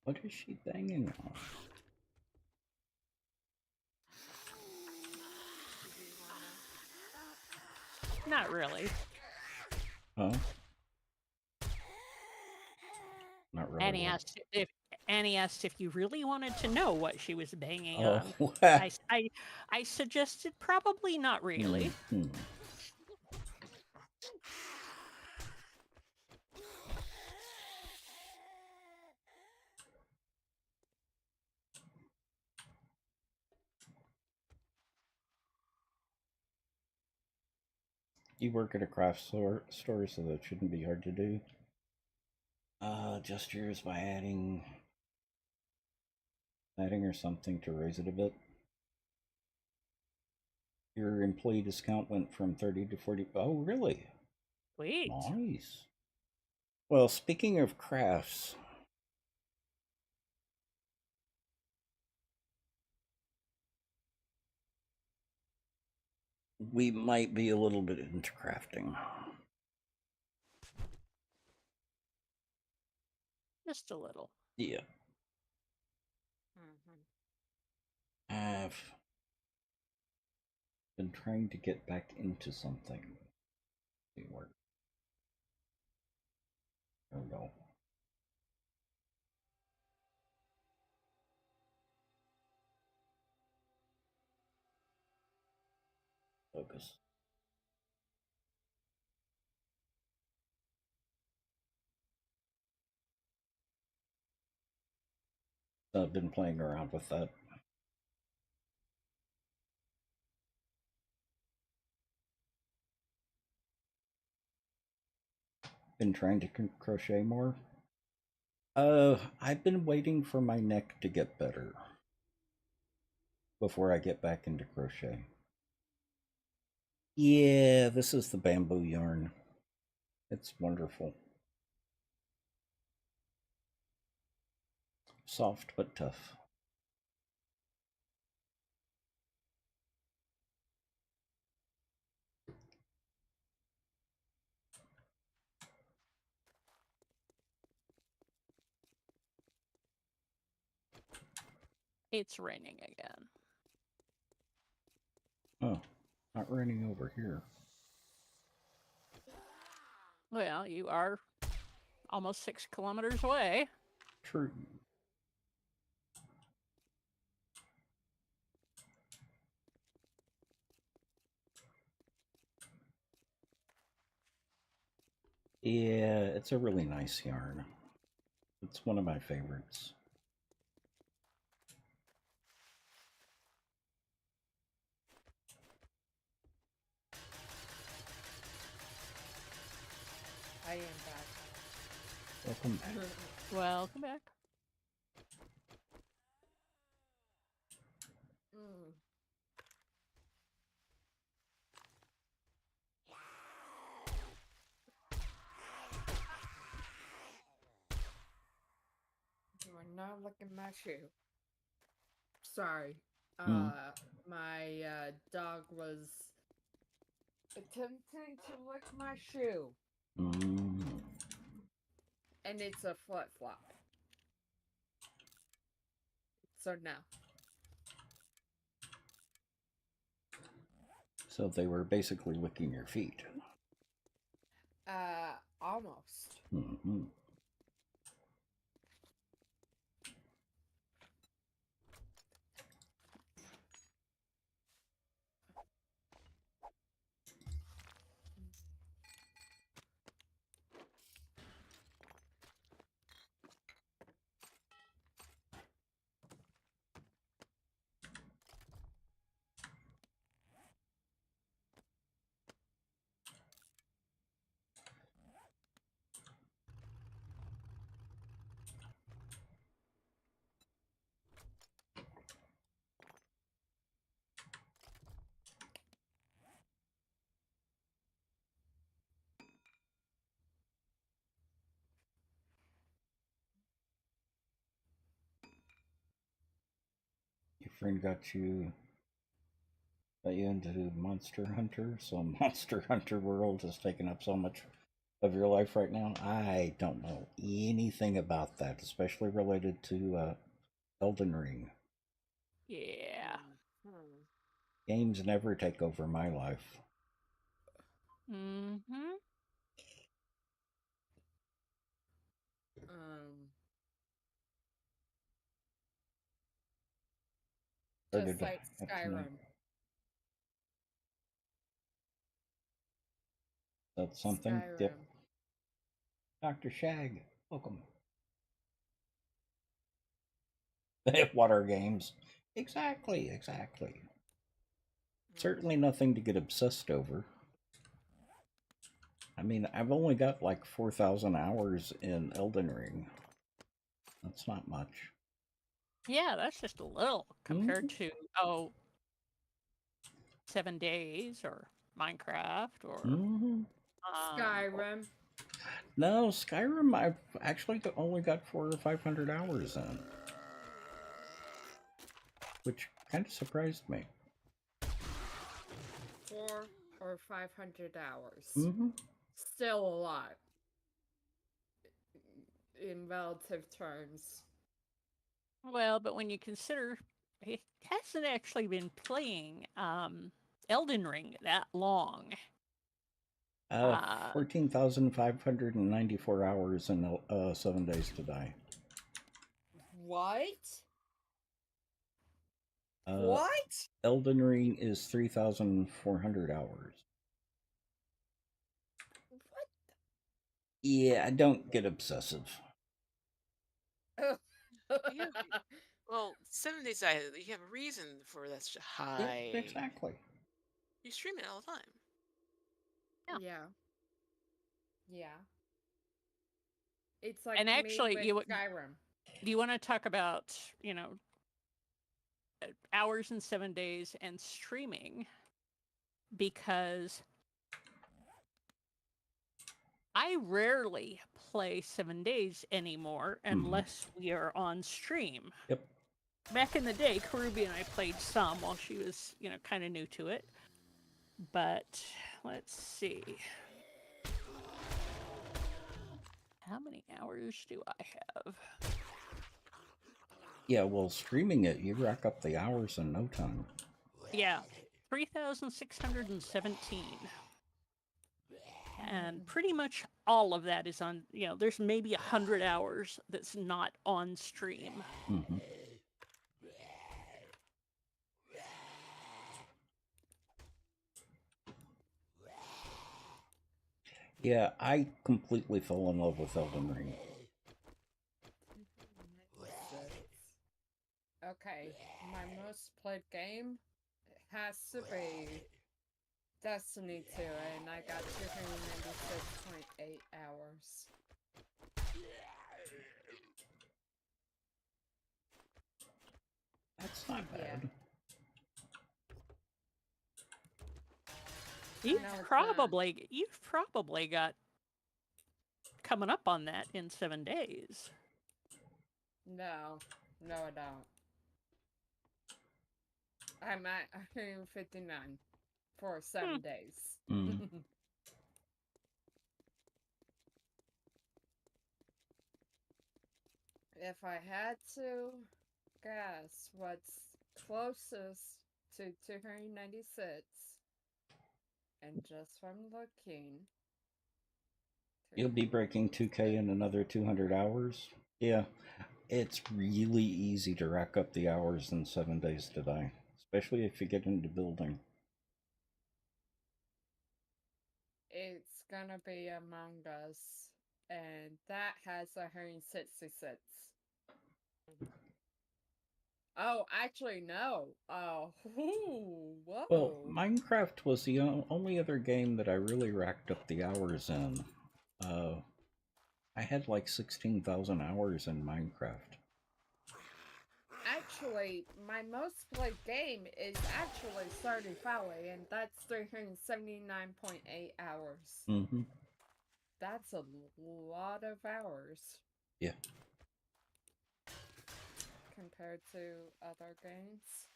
Speaker 2: What is she banging on?
Speaker 1: Not really.
Speaker 2: Huh? Not really.
Speaker 1: Annie
Speaker 2: What?
Speaker 1: asked if you really wanted to know what she was banging
Speaker 2: Oh,
Speaker 1: on. I suggested probably not really.
Speaker 2: Mhm. You work at a craft store, so that shouldn't be hard to do. Adjust yours by adding or something to raise it a bit. Your employee discount went from 30 to 40. Oh, really?
Speaker 1: Sweet.
Speaker 2: Nice. Well, speaking of crafts, we might be a little bit into crafting.
Speaker 1: Just a little.
Speaker 2: Yeah. I've been trying to get back into something. See where. There we go. Focus. I've been playing around with that. Been trying to crochet more. I've been waiting for my neck to get better before I get back into crochet. Yeah, this is the bamboo yarn. It's wonderful. Soft but tough.
Speaker 1: It's raining again.
Speaker 2: Oh, not raining over here.
Speaker 1: Well, you are almost 6 kilometers away.
Speaker 2: True. Yeah, it's a really nice yarn. It's one of my favorites.
Speaker 4: I am back.
Speaker 2: Welcome back.
Speaker 1: Welcome back.
Speaker 4: Mm. You are not looking at my shoe. Sorry. My dog was attempting to lick my shoe. And it's a flip-flop. So no.
Speaker 2: So they were basically licking your feet.
Speaker 4: Almost.
Speaker 2: Mm-hmm. Your friend got you into Monster Hunter, so Monster Hunter World has taken up so much of your life right now. I don't know anything about that, especially related to Elden Ring.
Speaker 1: Yeah.
Speaker 2: Games never take over my life.
Speaker 1: Mm-hmm.
Speaker 4: Just like Skyrim.
Speaker 2: That's something.
Speaker 4: Skyrim.
Speaker 2: Yep. Dr. Shag, welcome. Water games. Exactly. Certainly nothing to get obsessed over. I mean, I've only got like 4,000 hours in Elden Ring. That's not much.
Speaker 1: Yeah, that's just a little compared to 7 days or Minecraft or
Speaker 4: Skyrim.
Speaker 2: No, Skyrim I've actually only got 400 or 500 hours in, which kind of surprised me.
Speaker 4: 400 or 500 hours. Still a lot in relative terms.
Speaker 1: Well, but when you consider he hasn't actually been playing Elden Ring that long.
Speaker 2: 14,594 hours in 7 days to die.
Speaker 4: What? What?
Speaker 2: Elden Ring is 3,400 hours.
Speaker 4: What?
Speaker 2: Yeah, I don't get obsessive.
Speaker 7: Yeah. Well, 7 days, you have a reason for that such a high.
Speaker 2: Yeah, exactly.
Speaker 7: You stream it all the time.
Speaker 4: Yeah. It's like
Speaker 1: And actually,
Speaker 4: me with Skyrim.
Speaker 1: Do you want to talk about, hours in 7 days and streaming? Because I rarely play 7 days anymore unless we are on stream.
Speaker 2: Yep.
Speaker 1: Back in the day, Karubi and I played some while she was, kind of new to it. But let's see. How many hours do I have?
Speaker 2: Yeah, well, streaming it, you rack up the hours in no time.
Speaker 1: Yeah, 3,617. And pretty much all of that is on, there's maybe 100 hours that's not on stream.
Speaker 2: Mm-hmm. Yeah, I completely fell in love with Elden Ring.
Speaker 4: Okay, my most played game has to be Destiny 2, and I got 296.8 hours.
Speaker 2: That's not bad.
Speaker 1: You've
Speaker 4: No, it's
Speaker 1: probably got coming up on that in 7 days.
Speaker 4: No, I don't. I'm at 159 for 7 days.
Speaker 2: Mm.
Speaker 4: If I had to guess what's closest to 296, and just from looking...
Speaker 2: You'll be breaking 2K in another 200 hours? Yeah, it's really easy to rack up the hours in 7 days to die, especially if you get into building.
Speaker 4: It's gonna be Among Us, and that has 166. Oh, actually, no. Oh, whoa.
Speaker 2: Well, Minecraft was the only other game that I really racked up the hours in. I had like 16,000 hours in Minecraft.
Speaker 4: Actually, my most played game is actually Stardew Valley, and that's 379.8 hours.
Speaker 2: Mm-hmm.
Speaker 4: That's a lot of hours.
Speaker 2: Yeah.
Speaker 4: Compared to other games.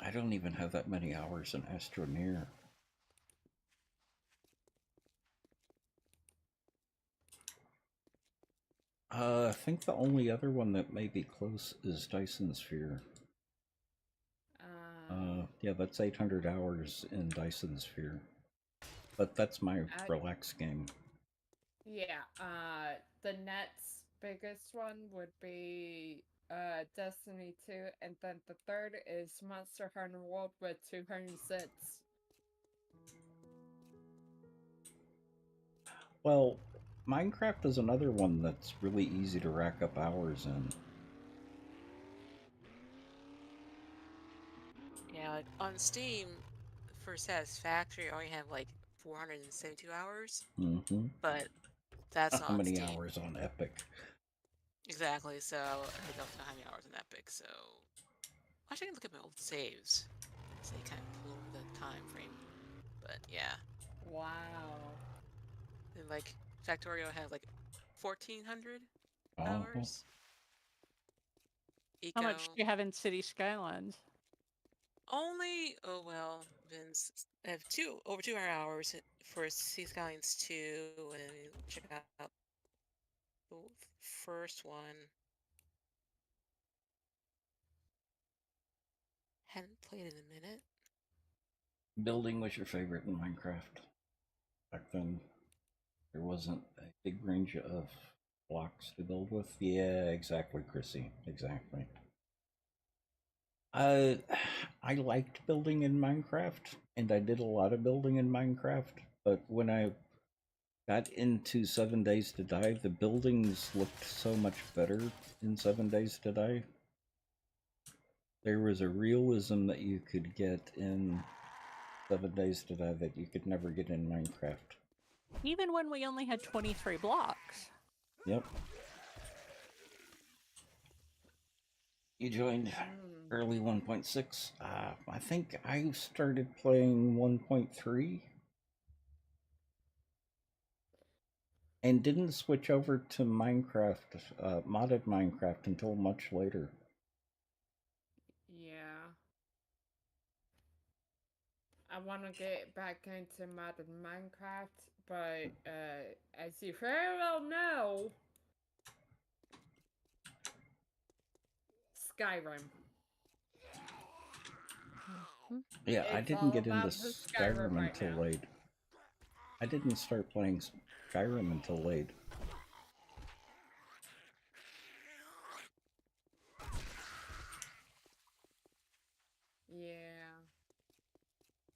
Speaker 2: I don't even have that many hours in Astroneer. I think the only other one that may be close is Dyson Sphere. Yeah, that's 800 hours in Dyson Sphere. But that's my relaxed game.
Speaker 4: Yeah, the next biggest one would be Destiny 2, and then the third is Monster Hunter World with 206.
Speaker 2: Well, Minecraft is another one that's really easy to rack up hours in.
Speaker 7: Yeah, like on Steam, for Satisfactory, I only have like 472 hours.
Speaker 2: Mm-hmm.
Speaker 7: But that's
Speaker 2: How
Speaker 7: on
Speaker 2: many
Speaker 7: Steam.
Speaker 2: hours on Epic?
Speaker 7: Exactly, so I don't know how many hours on Epic, so... Actually, I can look at my old saves. So they kind of pull the time frame. But yeah.
Speaker 4: Wow.
Speaker 7: And like, Factorio had like 1,400 hours. Eco...
Speaker 1: How much do you have in City Skylines?
Speaker 7: Only, oh well, Vince, I have over 200 hours for Sea Skylines 2, and check out the first one. Hadn't played in a minute.
Speaker 2: Building was your favorite in Minecraft. Back then, there wasn't a big range of blocks to build with. Yeah, exactly, Chrissy. Exactly. I liked building in Minecraft, and I did a lot of building in Minecraft, but when I got into 7 Days to Die, the buildings looked so much better in 7 Days to Die. There was a realism that you could get in 7 Days to Die that you could never get in Minecraft.
Speaker 1: Even when we only had 23 blocks.
Speaker 2: Yep. You joined early 1.6. I think I started playing 1.3. And didn't switch over to Minecraft, modded Minecraft until much later.
Speaker 4: Yeah. I want to get back into modded Minecraft, but as you very well know, Skyrim.
Speaker 2: Yeah, I
Speaker 4: It's
Speaker 2: didn't
Speaker 4: all
Speaker 2: get into
Speaker 4: about the Skyrim
Speaker 2: Skyrim
Speaker 4: right
Speaker 2: until
Speaker 4: now.
Speaker 2: late. I didn't start playing Skyrim until late.
Speaker 4: Yeah.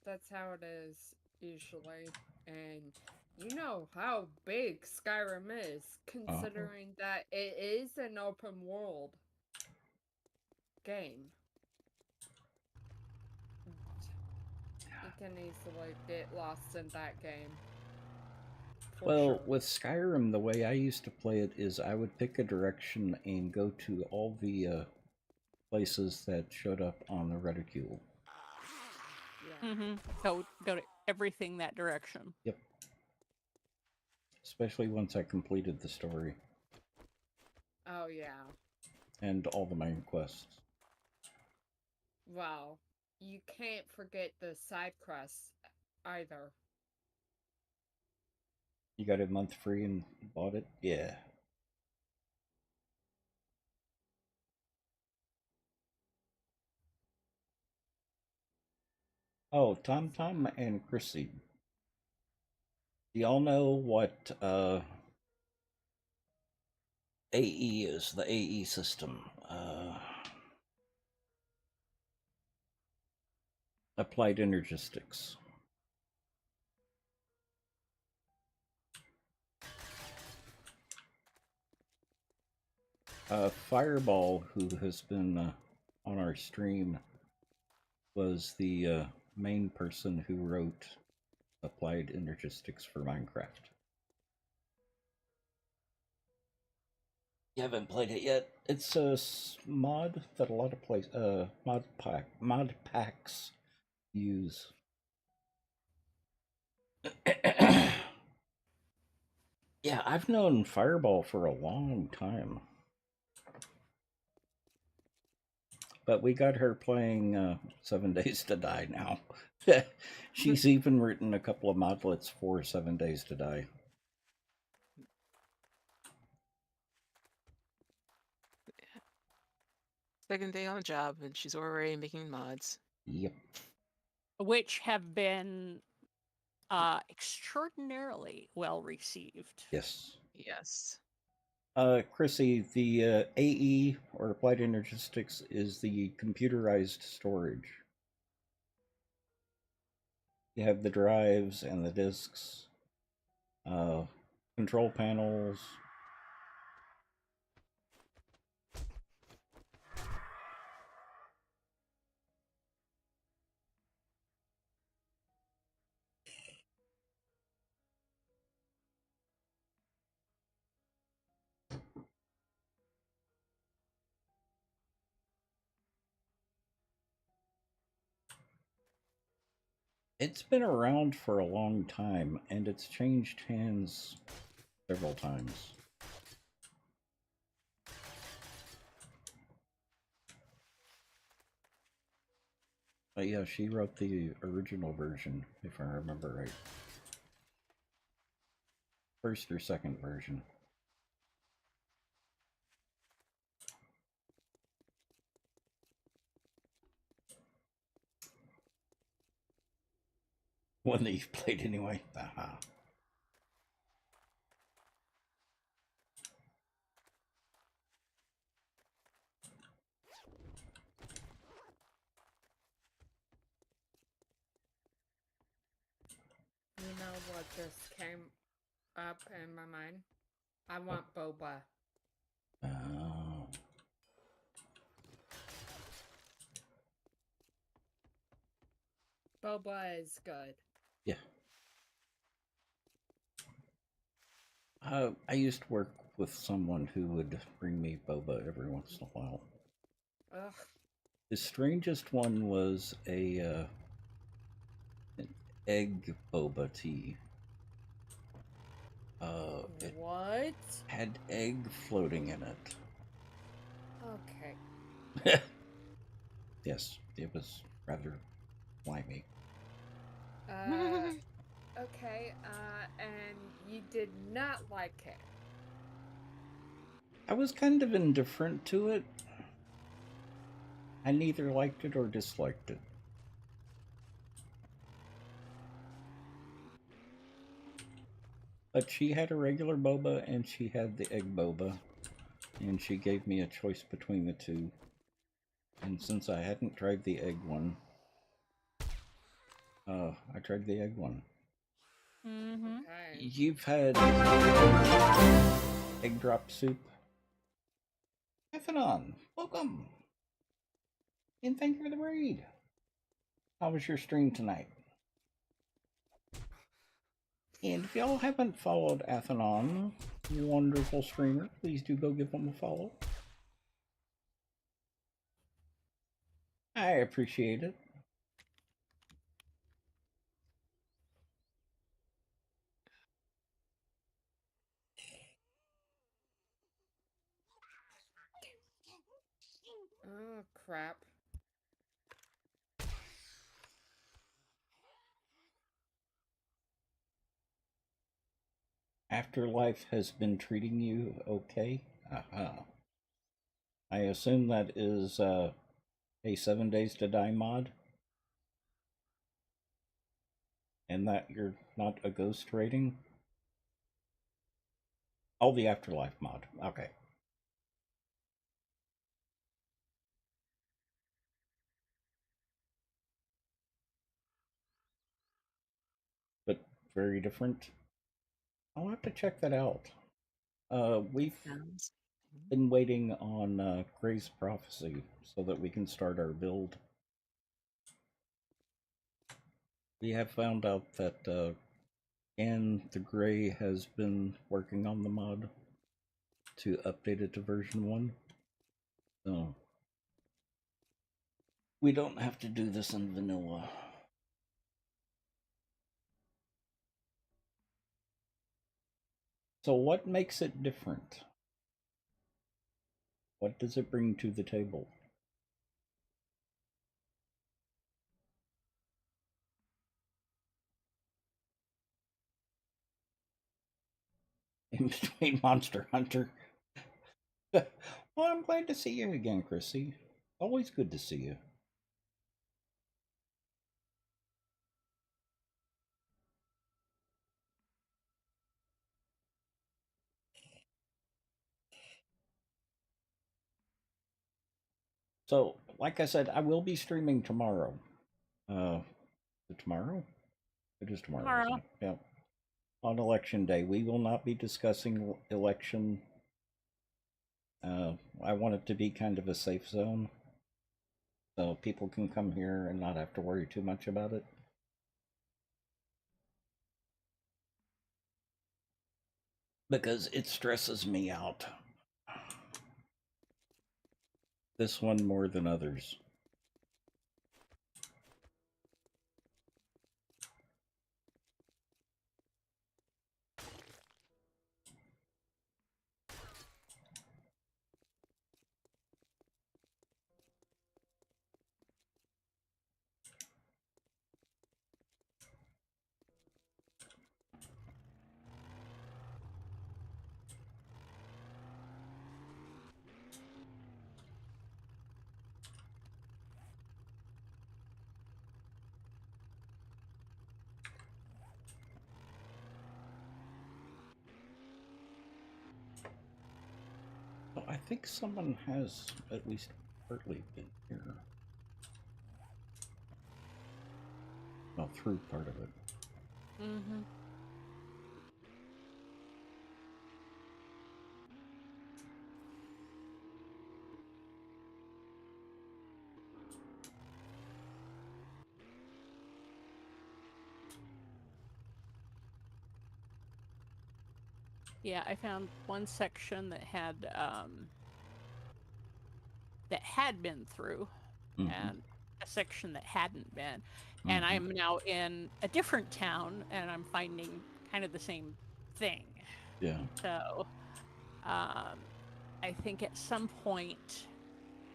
Speaker 4: That's how it is, usually. And you know how big Skyrim is, considering that it is an open world game. You can easily get lost in that game.
Speaker 2: Well,
Speaker 4: Sure.
Speaker 2: with Skyrim, the way I used to play it is I would pick a direction and go to all the places that showed up on the reticule.
Speaker 4: Yeah.
Speaker 1: So go to everything that direction.
Speaker 2: Yep. Especially once I completed the story
Speaker 4: Oh, yeah.
Speaker 2: and all the main quests.
Speaker 4: Well, you can't forget the side quests either.
Speaker 2: You got a month free and bought it? Yeah. Oh, Tom and Chrissy. Do y'all know what AE is? The AE system. Applied Energistics. Fireball, who has been on our stream, was the main person who wrote Applied Energistics for Minecraft. You haven't played it yet? It's a mod that a lot of mod packs use. Yeah, I've known Fireball for a long time. But we got her playing 7 Days to Die now. She's even written a couple of modlets for 7 Days to Die.
Speaker 7: Second day on the job, and she's already making mods.
Speaker 2: Yep.
Speaker 1: Which have been extraordinarily well received.
Speaker 2: Yes.
Speaker 7: Yes.
Speaker 2: Chrissy, the AE, or Applied Energistics, is the computerized storage. You have the drives and the disks, control panels. It's been around for a long time, and it's changed hands several times. But yeah, she wrote the original version, if I remember right. First or second version. One that you've played anyway. Aha.
Speaker 4: You know what just came up in my mind? I want boba.
Speaker 2: Oh.
Speaker 4: Boba is good.
Speaker 2: Yeah. I used to work with someone who would bring me boba every once in a while.
Speaker 4: Ugh.
Speaker 2: The strangest one was an egg boba tea. It
Speaker 4: What?
Speaker 2: had egg floating in it.
Speaker 4: Okay.
Speaker 2: Yes, it was rather slimy.
Speaker 4: Okay, and you did not like it.
Speaker 2: I was kind of indifferent to it. I neither liked it or disliked it. But she had a regular boba and she had the egg boba. And she gave me a choice between the two. And since I hadn't tried the egg one, I tried the egg one.
Speaker 1: Mm-hmm.
Speaker 4: Okay.
Speaker 2: You've had egg drop soup? Ethanon, welcome! And thank you for the raid. How was your stream tonight? And if y'all haven't followed Athanon, wonderful streamer, please do go give him a follow. I appreciate it.
Speaker 4: Oh, crap.
Speaker 2: Afterlife has been treating you okay? I assume that is a 7 Days to Die mod? And that you're not a ghost rating? Oh, the Afterlife mod. Okay. But very different. I'll have to check that out. We've
Speaker 7: Sounds.
Speaker 2: been waiting on Gray's Prophecy so that we can start our build. We have found out that Anne the Gray has been working on the mod to update it to version 1. So we don't have to do this in vanilla. So what makes it different? What does it bring to the table? In between Monster Hunter. Well, I'm glad to see you again, Chrissy. Always good to see you. So, like I said, I will be streaming tomorrow. Tomorrow? It is tomorrow,
Speaker 1: Tomorrow.
Speaker 2: isn't it? Yeah. On election day. We will not be discussing election. I want it to be kind of a safe zone. So people can come here and not have to worry too much about it. Because it stresses me out. This one more than others. So I think someone has at least partly been here. Well, through part of it.
Speaker 1: Mm-hmm. Yeah, I found one section that had been through,
Speaker 2: Mhm.
Speaker 1: and a section that hadn't been. And I'm now in a different town, and I'm finding kind of the same thing.
Speaker 2: Yeah.
Speaker 1: So, I think at some point,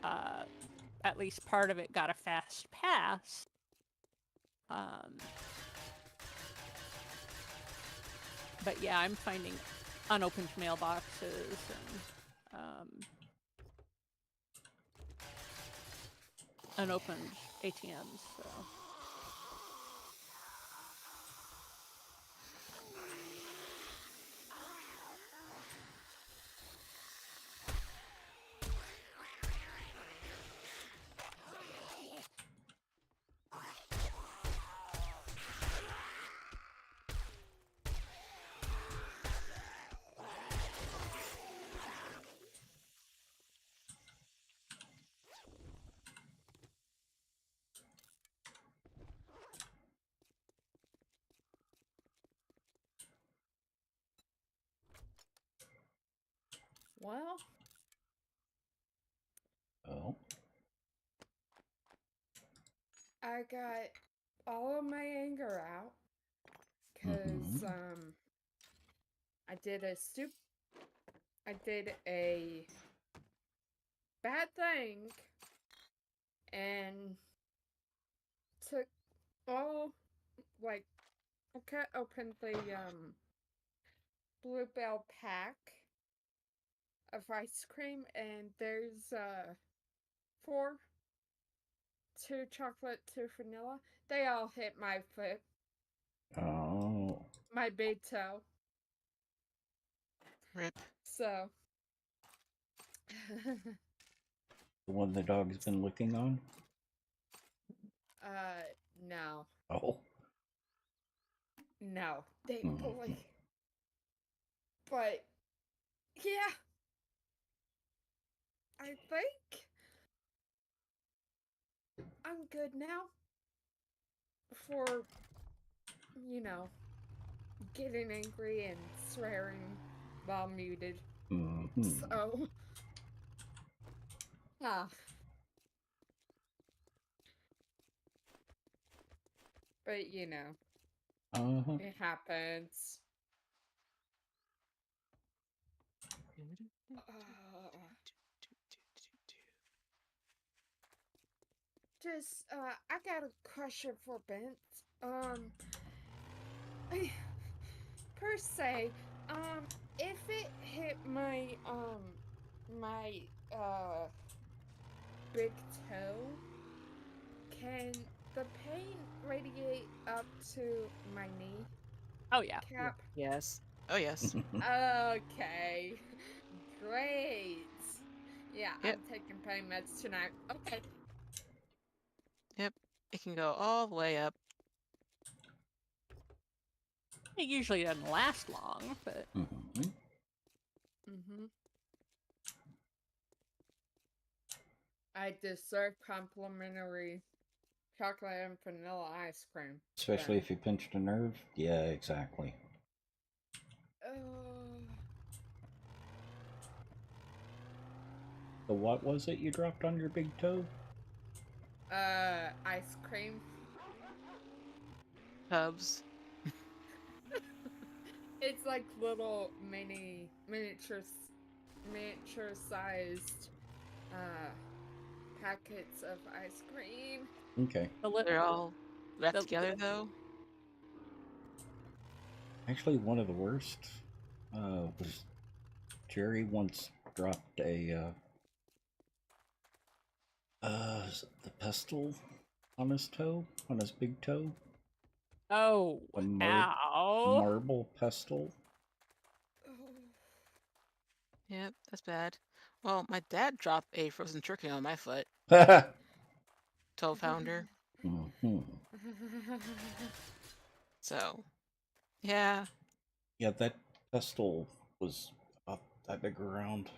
Speaker 1: at least part of it got a fast pass. But yeah, I'm finding unopened mailboxes and unopened ATMs. So.
Speaker 4: Well,
Speaker 2: Oh.
Speaker 4: I got all of my anger out because I did a bad thing and took all, like, I cut open the Bluebell pack of ice cream, and there's 4, 2 chocolate, 2 vanilla. They all hit my foot,
Speaker 2: Oh.
Speaker 4: my big toe.
Speaker 7: Rip.
Speaker 4: So,
Speaker 2: The one the dog's been licking on?
Speaker 4: no,
Speaker 2: Oh.
Speaker 4: no, thankfully. But yeah, I think I'm good now for, getting angry and swearing while muted. So, but
Speaker 2: Uh-huh.
Speaker 4: it happens. Just, I got a question for Bent. Per se, if it hit my, big toe, can the pain radiate up to my knee
Speaker 1: Oh yeah.
Speaker 4: cap?
Speaker 7: Yes. Oh, yes.
Speaker 4: Okay. Great. Yeah,
Speaker 7: Yep.
Speaker 4: I'm taking pain meds tonight. Okay.
Speaker 7: Yep. It can go all the way up.
Speaker 1: It usually doesn't last long, but
Speaker 4: I deserve complimentary chocolate and vanilla ice cream.
Speaker 2: Especially
Speaker 4: then.
Speaker 2: if you pinched a nerve. Yeah, exactly. So what was it you dropped on your big toe?
Speaker 4: Ice cream.
Speaker 7: Tubs.
Speaker 4: It's like little miniature sized packets of ice cream.
Speaker 2: Okay.
Speaker 7: They're all wrapped together, though.
Speaker 2: Actually, one of the worst was Jerry once dropped a the pestle on his toe, on his big toe.
Speaker 1: oh,
Speaker 2: A
Speaker 1: ow.
Speaker 2: marble pestle.
Speaker 7: Yep, that's bad. Well, my dad dropped a frozen turkey on my foot. 12-pounder. So, yeah.
Speaker 2: Yeah, that pestle was that big around.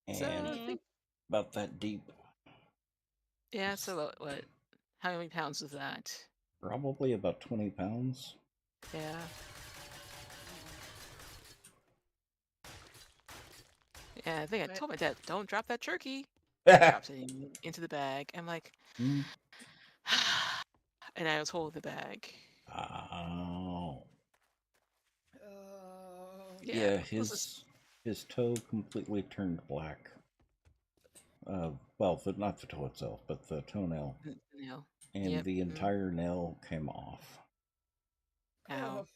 Speaker 2: And
Speaker 7: So, I think,
Speaker 2: about that deep.
Speaker 7: yeah, so what? How many pounds was that?
Speaker 2: Probably about 20 pounds.
Speaker 7: Yeah. Yeah, I think I told my dad, don't drop that turkey. Drops it into the bag. I'm like, and I was holding the bag.
Speaker 2: Oh. Yeah,
Speaker 7: this is-
Speaker 2: his toe completely turned black. Well, not the toe itself, but the toenail,
Speaker 7: No.
Speaker 2: and
Speaker 7: Yep.
Speaker 2: the entire nail came off.
Speaker 7: Ow.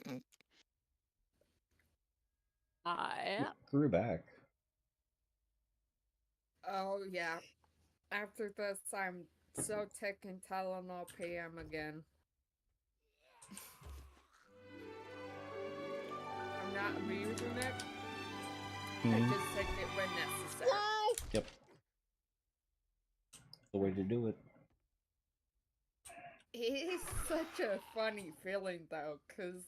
Speaker 2: It
Speaker 1: I
Speaker 2: grew back.
Speaker 4: Oh yeah. After this, I'm so taking Tylenol PM again. I'm not abusing it. I
Speaker 2: Mhm.
Speaker 4: just take it when necessary.
Speaker 2: Yep. The way to do it.
Speaker 4: It is such a funny feeling though, cause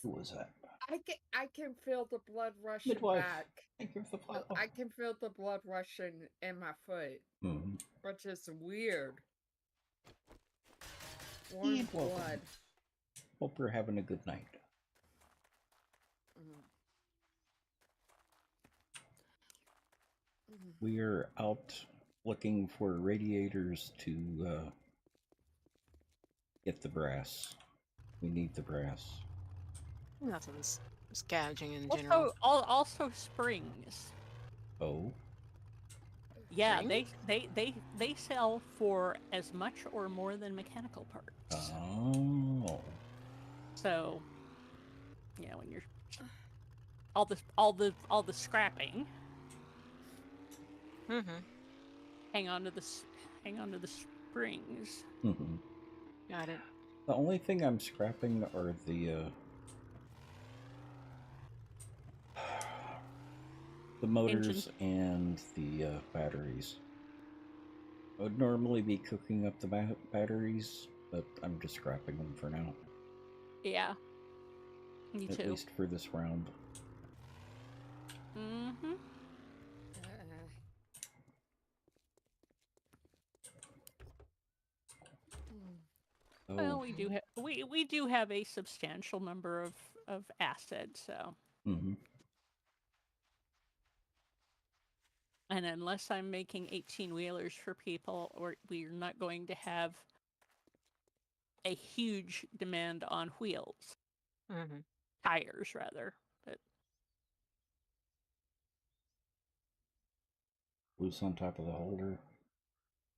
Speaker 2: Who was that?
Speaker 4: I can feel the blood rushing
Speaker 2: Midwife.
Speaker 4: back.
Speaker 2: Thank you for the follow.
Speaker 4: I can feel the blood rushing in my foot,
Speaker 2: Mhm.
Speaker 4: which is weird. Warm
Speaker 2: You're welcome.
Speaker 4: blood.
Speaker 2: Hope you're having a good night.
Speaker 4: Mm.
Speaker 2: We are out looking for radiators to get the brass. We need the brass.
Speaker 7: Nothing's scavenging in general.
Speaker 1: also springs.
Speaker 2: Oh,
Speaker 1: Yeah,
Speaker 7: Springs?
Speaker 1: they sell for as much or more than mechanical parts.
Speaker 2: oh.
Speaker 1: So, yeah, when you're all the scrapping,
Speaker 7: Mm-hmm.
Speaker 1: hang on to the springs.
Speaker 2: Mhm.
Speaker 7: Got it.
Speaker 2: The only thing I'm scrapping are the motors and the batteries. I would normally be cooking up the batteries, but I'm just scrapping them for now.
Speaker 1: Yeah, me
Speaker 2: At
Speaker 1: too.
Speaker 2: least for this round.
Speaker 1: Mm-hmm.
Speaker 2: Oh,
Speaker 1: Well, we do have a substantial number of acid, so.
Speaker 2: mm-hmm.
Speaker 1: And unless I'm making 18-wheelers for people, we're not going to have a huge demand on wheels.
Speaker 7: Mm-hmm.
Speaker 1: Tires, rather. But
Speaker 2: Loose on top of the holder.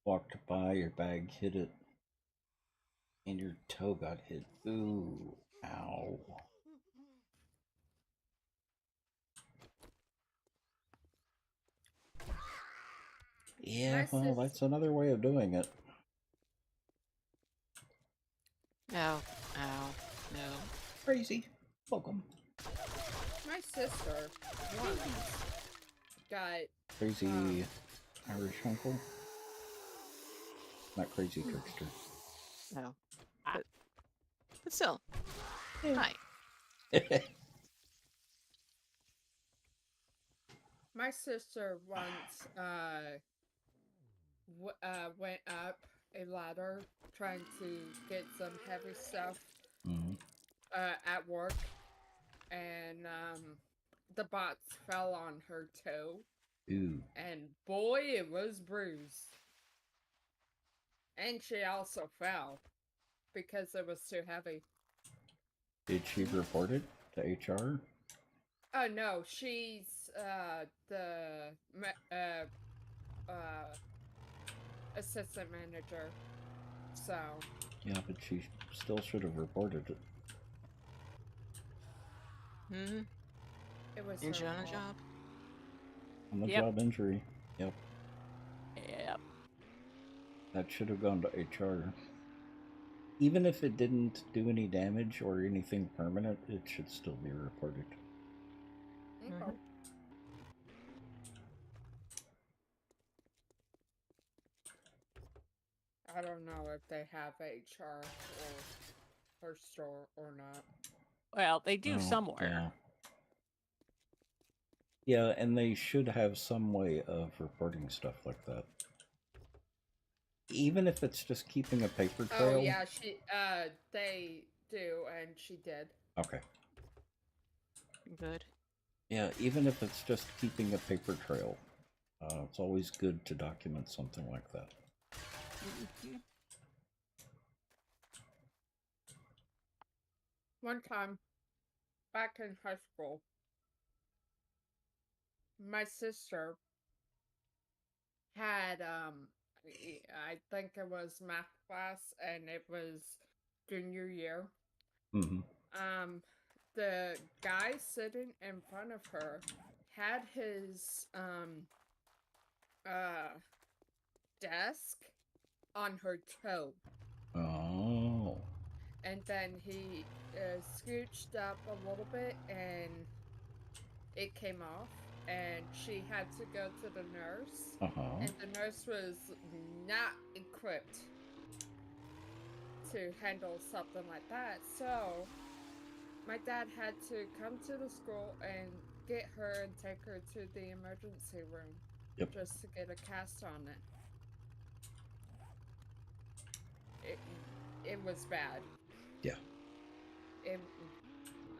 Speaker 2: Walked by, your bag hit it, and your toe got hit. Ooh, ow. Yeah, well, that's another way of doing it.
Speaker 7: Ow. Ow. No.
Speaker 2: Crazy. Welcome.
Speaker 4: My sister once got
Speaker 2: Crazy Irish uncle. Not crazy trickster.
Speaker 7: No. But still. Hi.
Speaker 4: my sister once went up a ladder trying to get some heavy stuff
Speaker 2: Mhm.
Speaker 4: at work, and the box fell on her toe,
Speaker 2: Ooh.
Speaker 4: and boy, it was bruised. And she also fell because it was too heavy.
Speaker 2: Did she report it to HR?
Speaker 4: Oh no, she's the assistant manager. So
Speaker 2: Yeah, but she still should have reported it.
Speaker 7: Mm-hmm.
Speaker 4: it was
Speaker 7: Injured
Speaker 4: her
Speaker 7: on a
Speaker 4: fault.
Speaker 7: job.
Speaker 2: On the
Speaker 1: Yep.
Speaker 2: job injury. Yep.
Speaker 1: Yep.
Speaker 2: That should have gone to HR. Even if it didn't do any damage or anything permanent, it should still be reported.
Speaker 4: Okay.
Speaker 7: Mhm.
Speaker 4: I don't know if they have HR or her store or not.
Speaker 1: Well, they do
Speaker 2: Oh,
Speaker 1: somewhere.
Speaker 2: Yeah, and they should have some way of reporting stuff like that. Even if it's just keeping a paper trail.
Speaker 4: Oh yeah, they do, and she did.
Speaker 2: Okay.
Speaker 7: Good.
Speaker 2: Yeah, even if it's just keeping a paper trail, it's always good to document something like that.
Speaker 1: Mhm.
Speaker 4: One time, back in high school, my sister had I think it was math class, and it was junior year.
Speaker 2: Mm-hmm.
Speaker 4: The guy sitting in front of her had his desk on her toe,
Speaker 2: Oh.
Speaker 4: and then he scooched up a little bit, and it came off, and she had to go to the nurse,
Speaker 2: Uh-huh.
Speaker 4: and the nurse was not equipped to handle something like that. So my dad had to come to the school and get her and take her to the emergency room.
Speaker 2: Yep.
Speaker 4: Just to get a cast on it. It was bad.
Speaker 2: Yeah.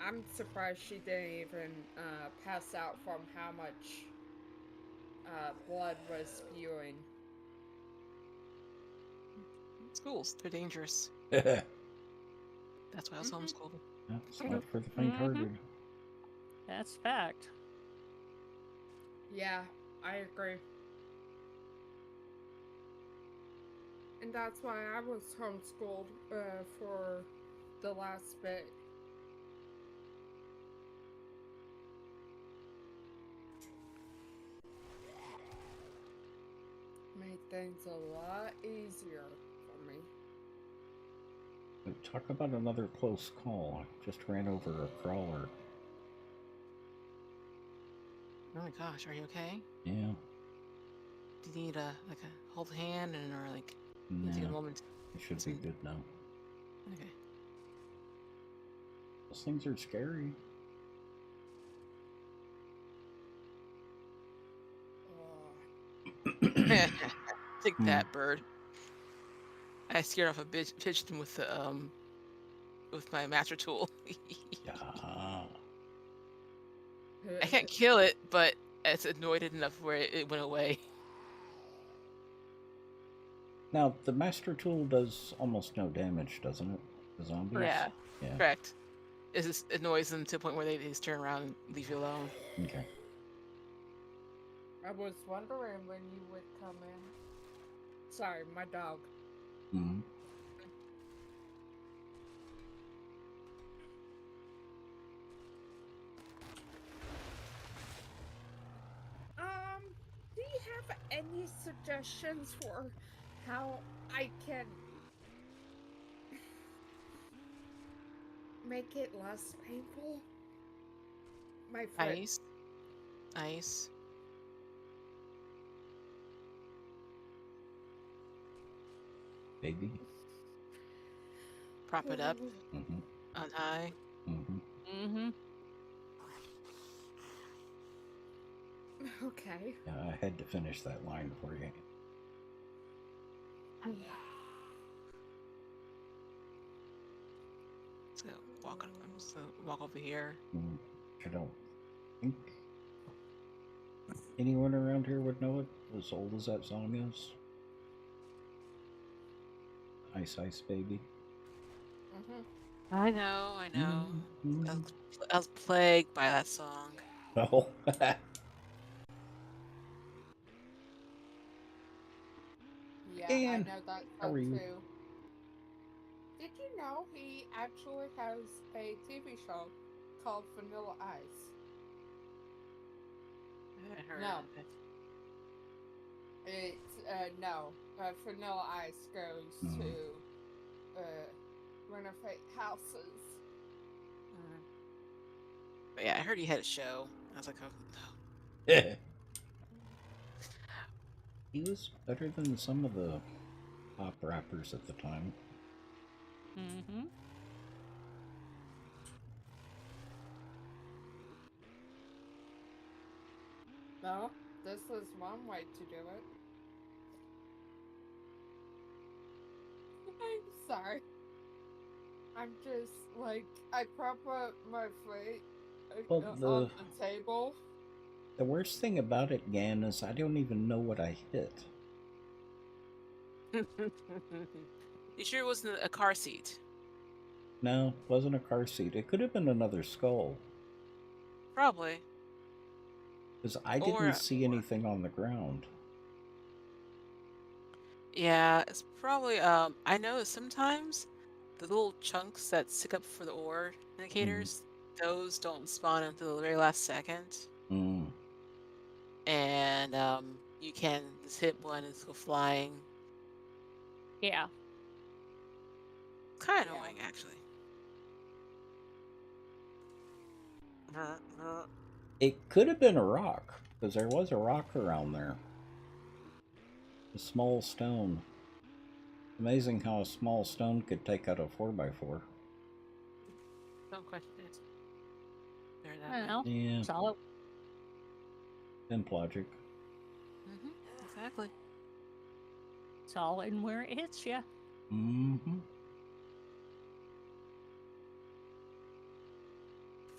Speaker 4: I'm surprised she didn't even pass out from how much blood was spewing.
Speaker 7: Schools, they're dangerous.
Speaker 2: That's
Speaker 7: That's why I was homeschooled.
Speaker 2: not for the faint-hearted.
Speaker 1: That's fact.
Speaker 4: Yeah, I agree. And that's why I was homeschooled for the last bit. Made things a lot easier for me.
Speaker 2: Talk about another close call. I just ran over a crawler.
Speaker 7: Oh my gosh, are you okay?
Speaker 2: Yeah.
Speaker 7: Do you need a hold hand and or like you take a
Speaker 2: Nah.
Speaker 7: moment?
Speaker 2: It should be good now.
Speaker 7: Okay.
Speaker 2: Those things are scary.
Speaker 7: Take that, bird. I scared off a bitch, pitched him with the with my master tool.
Speaker 2: Yeah.
Speaker 7: I can't kill it, but it's annoyed it enough where it went away.
Speaker 2: Now, the Master Tool does almost no damage, doesn't it? The zombies?
Speaker 7: Yeah.
Speaker 2: Yeah.
Speaker 7: Correct. It just annoys them to the point where they just turn around and leave you alone.
Speaker 2: Okay.
Speaker 4: I was wondering when you would come in. Sorry, my dog.
Speaker 2: Mm-hmm.
Speaker 4: Do you have any suggestions for how I can make it less painful? My foot.
Speaker 7: Ice. Ice.
Speaker 2: Baby.
Speaker 7: Prop it up
Speaker 2: Mm-hmm.
Speaker 7: on high.
Speaker 2: Mm-hmm.
Speaker 1: Mm-hmm.
Speaker 4: Okay.
Speaker 2: Yeah, I had to finish that line for you.
Speaker 7: So walk over here.
Speaker 2: I don't think anyone around here would know it, as old as that song is. Ice Ice Baby.
Speaker 7: I know.
Speaker 2: Mm-hmm.
Speaker 7: I was plagued by that song.
Speaker 2: Oh.
Speaker 4: Yeah,
Speaker 2: Dan,
Speaker 4: I know that
Speaker 2: how
Speaker 4: song
Speaker 2: are you?
Speaker 4: too. Did you know he actually has a TV show called Vanilla Ice?
Speaker 7: I heard
Speaker 4: No.
Speaker 7: it.
Speaker 4: It's no. Vanilla Ice goes to renovate houses.
Speaker 7: But yeah, I heard he had a show. I was like, oh no.
Speaker 2: He was better than some of the pop rappers at the time.
Speaker 1: Mm-hmm.
Speaker 4: No, this is one way to do it. I'm sorry. I'm just like, I prop up my foot
Speaker 2: Well,
Speaker 4: on the table.
Speaker 2: The worst thing about it, Gan, is I don't even know what I hit.
Speaker 7: You sure it wasn't a car seat?
Speaker 2: No, wasn't a car seat. It could have been another skull.
Speaker 7: Probably.
Speaker 2: Because I
Speaker 7: Or
Speaker 2: didn't see anything on the ground.
Speaker 7: yeah, it's probably I know sometimes the little chunks that stick up for the ore indicators, those don't spawn until the very last second.
Speaker 2: Mm.
Speaker 7: And you can just hit one and go flying.
Speaker 1: Yeah.
Speaker 7: Kind of
Speaker 4: Yeah.
Speaker 7: annoying actually.
Speaker 2: It could have been a rock, because there was a rock around there. A small stone. Amazing how a small stone could take out a 4x4.
Speaker 7: Don't question it. They're
Speaker 1: I
Speaker 7: that
Speaker 1: don't know.
Speaker 7: way.
Speaker 2: Yeah,
Speaker 1: It's all,
Speaker 2: imp logic.
Speaker 7: Exactly.
Speaker 1: it's all in where it hits you.
Speaker 2: Mm-hmm.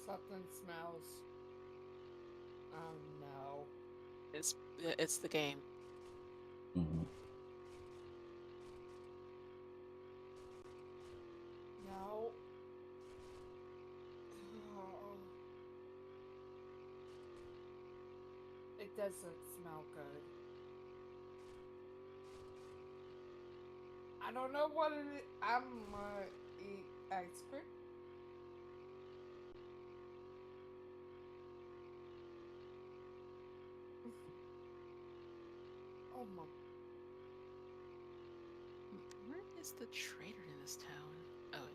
Speaker 4: Something smells. Oh no.
Speaker 7: It's the game.
Speaker 2: Mm-hmm.
Speaker 4: No. Oh. It doesn't smell good. I don't know what it is. I'm gonna eat ice cream. Oh my.
Speaker 7: Where is the trader in this town? Oh, wait.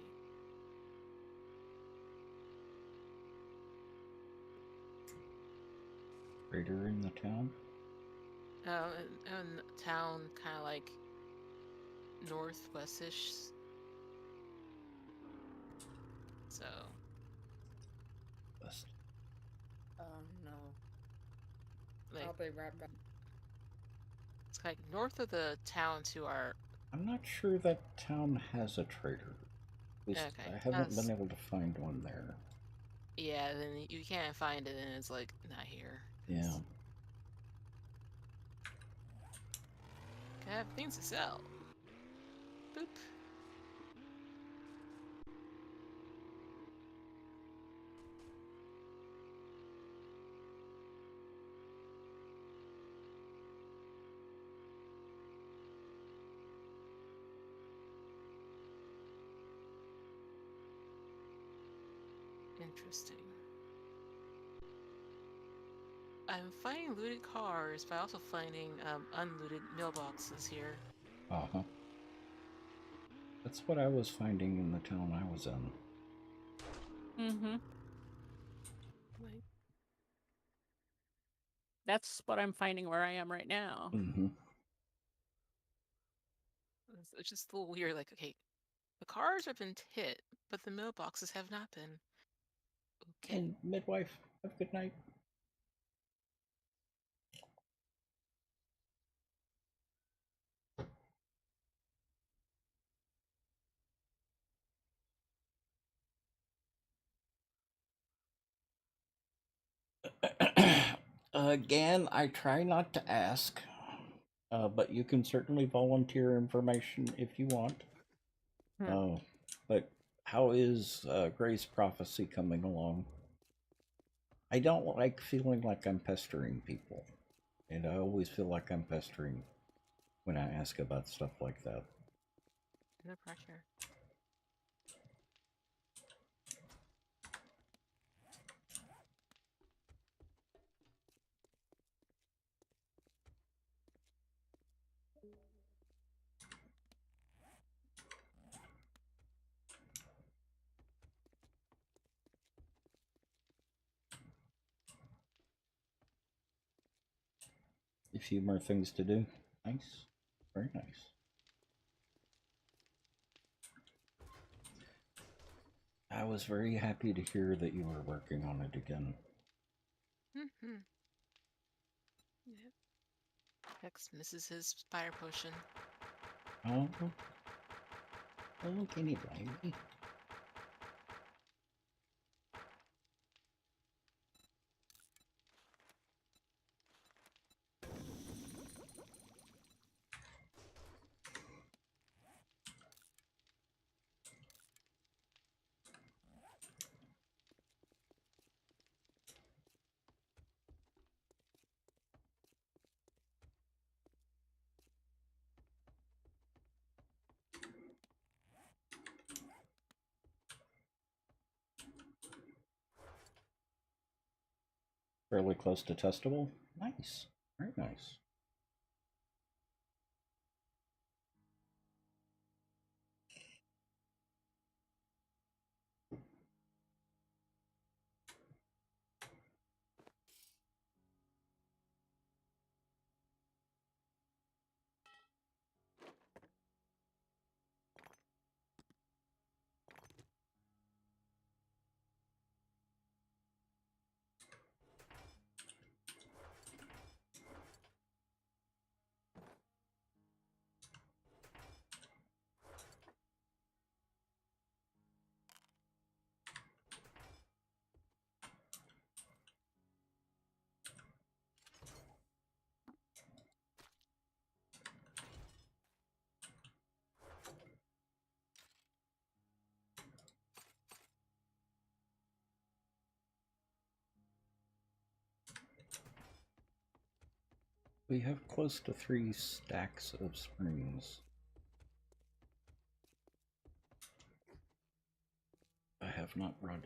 Speaker 2: Trader in the town?
Speaker 7: Oh, in town, kind of like northwestish. So,
Speaker 2: West.
Speaker 4: Oh no.
Speaker 7: like,
Speaker 4: I'll be right back.
Speaker 7: it's like north of the town to our.
Speaker 2: I'm not sure that town has a trader. At least
Speaker 7: Okay.
Speaker 2: I haven't been able to find one there.
Speaker 7: Yeah, then you can't find it, and it's like not here.
Speaker 2: Yeah.
Speaker 7: I have things to sell. Boop. Interesting. I'm finding looted cars, but also finding unlooted mailboxes here.
Speaker 2: Uh-huh. That's what I was finding in the town I was in.
Speaker 1: Mm-hmm.
Speaker 7: Like,
Speaker 1: That's what I'm finding where I am right now.
Speaker 2: Mm-hmm.
Speaker 7: it's just a little weird. Like, okay, the cars have been hit, but the mailboxes have not been. Okay.
Speaker 2: And midwife, have a good night. Again, I try not to ask, but you can certainly volunteer information if you want. But how is Gray's prophecy coming along? I don't like feeling like I'm pestering people, and I always feel like I'm pestering when I ask about stuff like that.
Speaker 7: No pressure.
Speaker 2: A few more things to do. Nice. Very nice. I was very happy to hear that you were working on it again.
Speaker 7: Mm-hmm. Yep. Hex misses his fire potion.
Speaker 2: Oh, can you blame me? Fairly close to testable. Nice. Very nice. We have close to 3 stacks of springs. I have not brought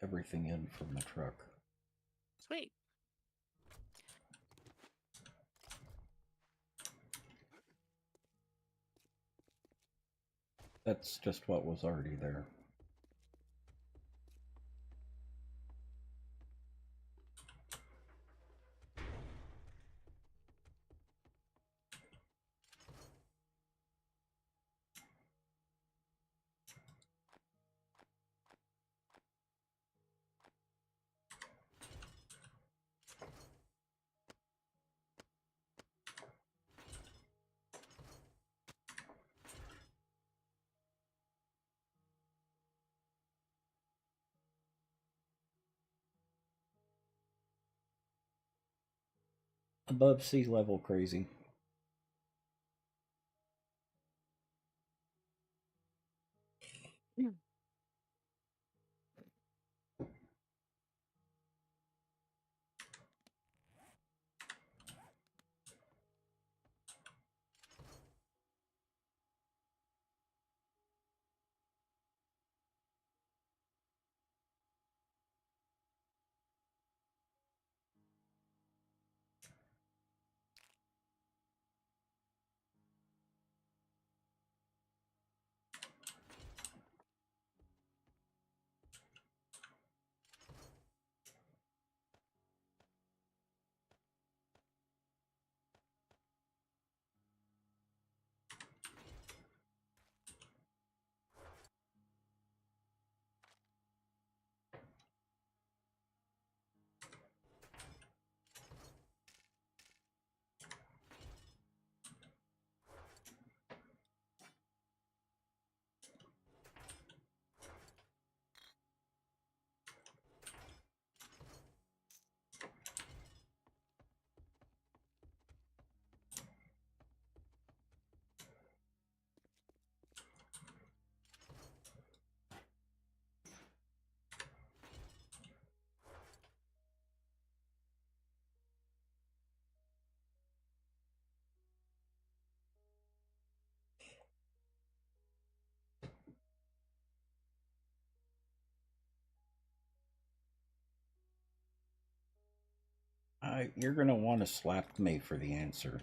Speaker 2: everything in from the truck.
Speaker 1: Sweet.
Speaker 2: That's just what was already there. Above sea level crazy. You're going to want to slap me for the answer.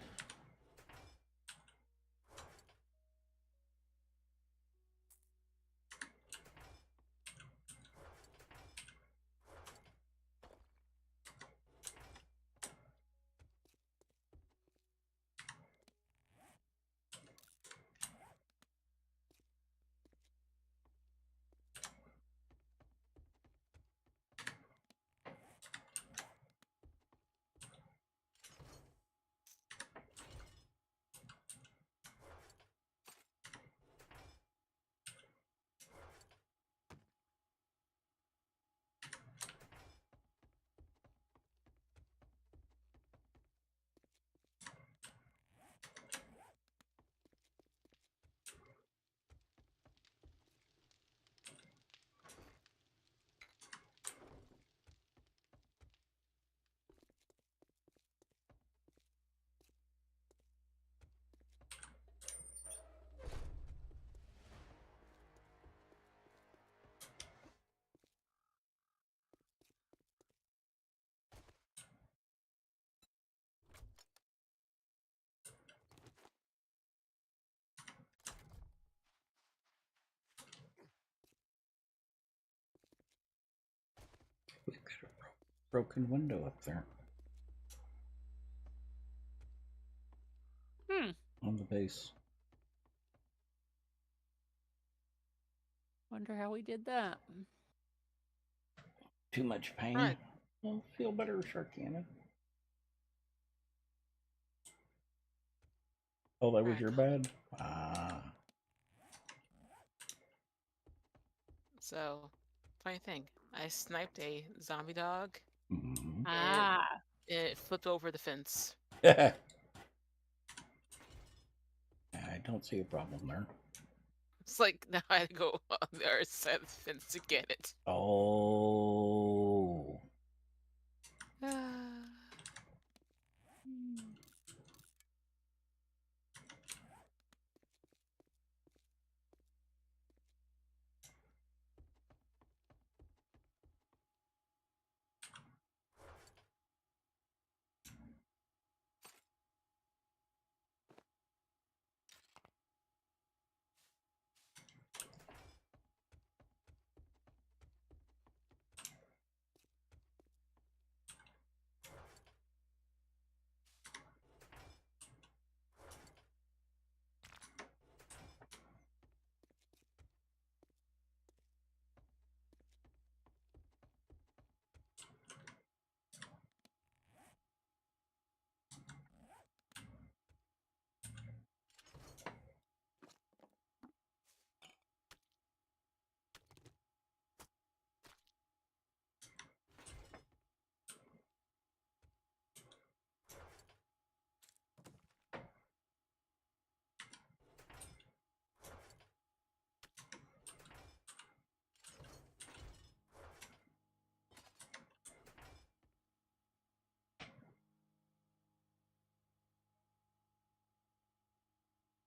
Speaker 2: broken window up there on the base.
Speaker 1: Wonder how we did that.
Speaker 2: Too much pain.
Speaker 7: Right.
Speaker 2: Well, feel better, Sharkana. Oh, that was
Speaker 7: Right.
Speaker 2: your bad? Ah.
Speaker 7: So, funny thing, I sniped a zombie dog
Speaker 2: Mm-hmm.
Speaker 7: and it flipped over the fence.
Speaker 2: I don't see a problem there.
Speaker 7: It's like now I had to go on the other side of the fence to get it.
Speaker 2: Oh.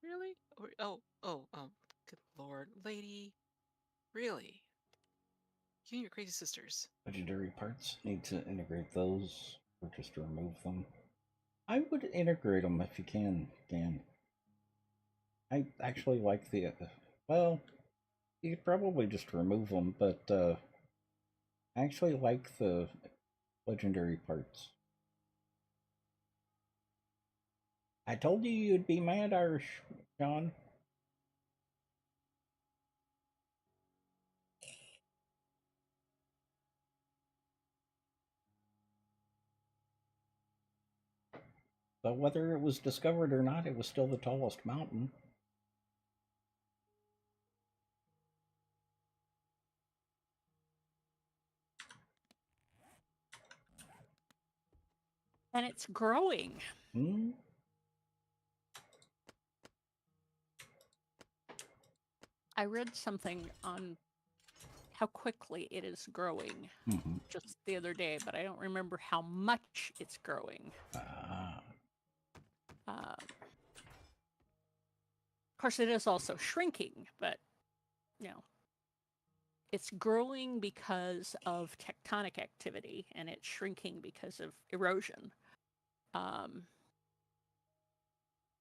Speaker 7: Really? Good lord, lady. Really? You and your crazy sisters.
Speaker 2: Legendary parts, need to integrate those or just remove them. I would integrate them if you can, Dan. I actually like the. Well, you could probably just remove them, but I actually like the legendary parts. I told you you'd be mad, Irish John. But whether it was discovered or not, it was still the tallest mountain.
Speaker 1: And it's growing.
Speaker 2: Hmm?
Speaker 1: I read something on how quickly it is growing
Speaker 2: Mm-hmm.
Speaker 1: just the other day, but I don't remember how much it's growing. Of course, it is also shrinking, but you know, it's growing because of tectonic activity, and it's shrinking because of erosion.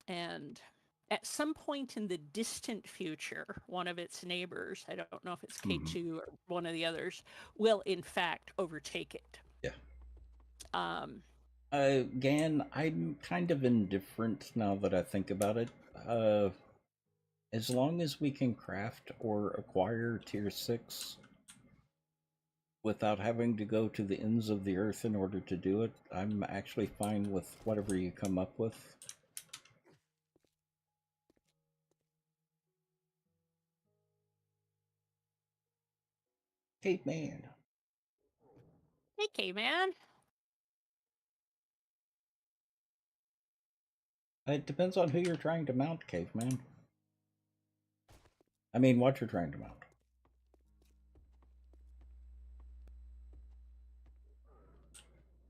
Speaker 1: And at some point in the distant future, one of its neighbors, I don't know if it's K2 or one of the others, will in fact overtake it.
Speaker 2: Yeah. Again, I'm kind of indifferent now that I think about it. As long as we can craft or acquire tier 6 without having to go to the ends of the earth in order to do it, I'm actually fine with whatever you come up with. Caveman.
Speaker 1: Hey, Caveman.
Speaker 2: It depends on who you're trying to mount, Caveman. I mean, what you're trying to mount.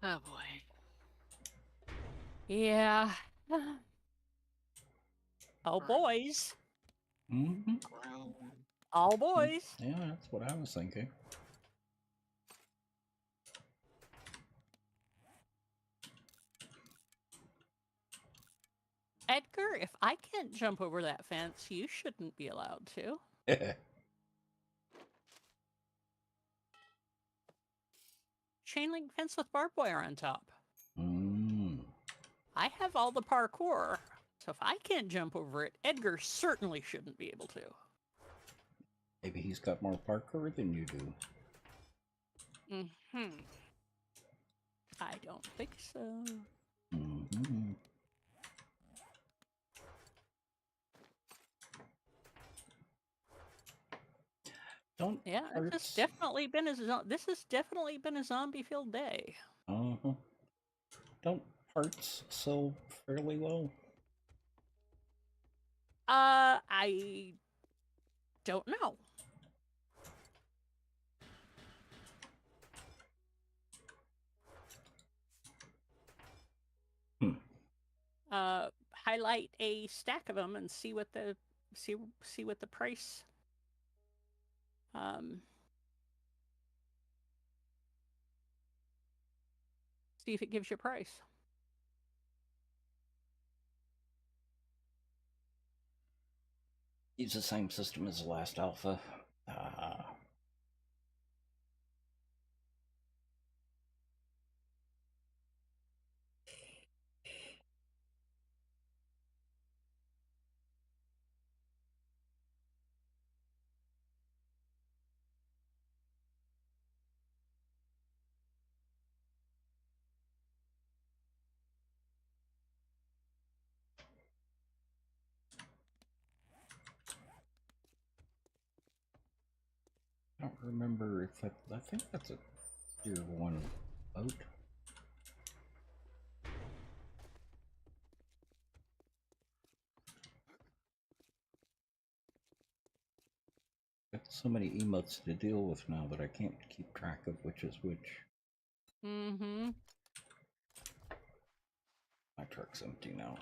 Speaker 7: Oh boy.
Speaker 1: Yeah. Oh, boys.
Speaker 2: Mm-hmm.
Speaker 1: All boys.
Speaker 2: Yeah, that's what I was thinking.
Speaker 1: Edgar, if I can't jump over that fence, you shouldn't be allowed to. chain link fence with barbed wire on top.
Speaker 2: Mm.
Speaker 1: I have all the parkour, so if I can't jump over it, Edgar certainly shouldn't be able to.
Speaker 2: Maybe he's got more parkour than you do.
Speaker 1: Mm-hmm. I don't think so.
Speaker 2: Mm-hmm. Don't
Speaker 1: Yeah,
Speaker 2: hearts...
Speaker 1: this has definitely been a zombie-filled day.
Speaker 2: Uh-huh. Don't parts sell fairly well?
Speaker 1: I don't know. Highlight a stack of them and see what the price. See if it gives you a price.
Speaker 2: Use the same system as the last alpha. I don't remember if that... I think that's a tier 1 boat. Got so many emotes to deal with now that I can't keep track of which is which.
Speaker 1: Mm-hmm.
Speaker 2: My truck's empty now.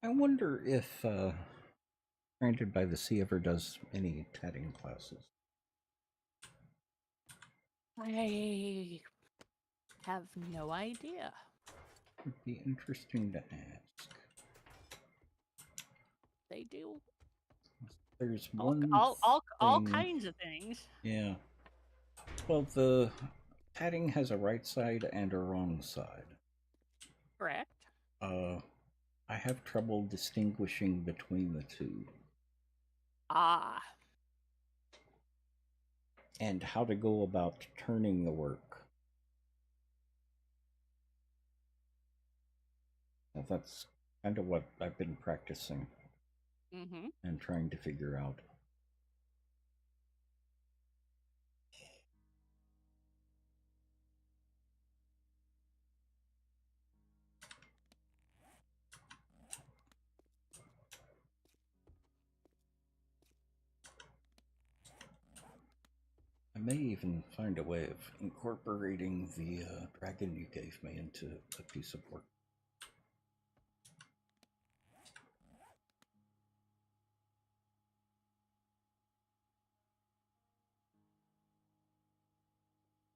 Speaker 2: I wonder if Granted by the Sea ever does any tatting classes.
Speaker 1: I have no idea.
Speaker 2: Would be interesting to ask.
Speaker 1: They do
Speaker 2: There's
Speaker 1: all
Speaker 2: one
Speaker 1: all
Speaker 2: thing...
Speaker 1: kinds of things.
Speaker 2: Yeah. Well, the tatting has a right side and a wrong side.
Speaker 1: Correct.
Speaker 2: I have trouble distinguishing between the two.
Speaker 1: Ah.
Speaker 2: And how to go about turning the work. Now, that's kind of what I've been practicing and trying to figure out. I may even find a way of incorporating the dragon you gave me into a piece of work.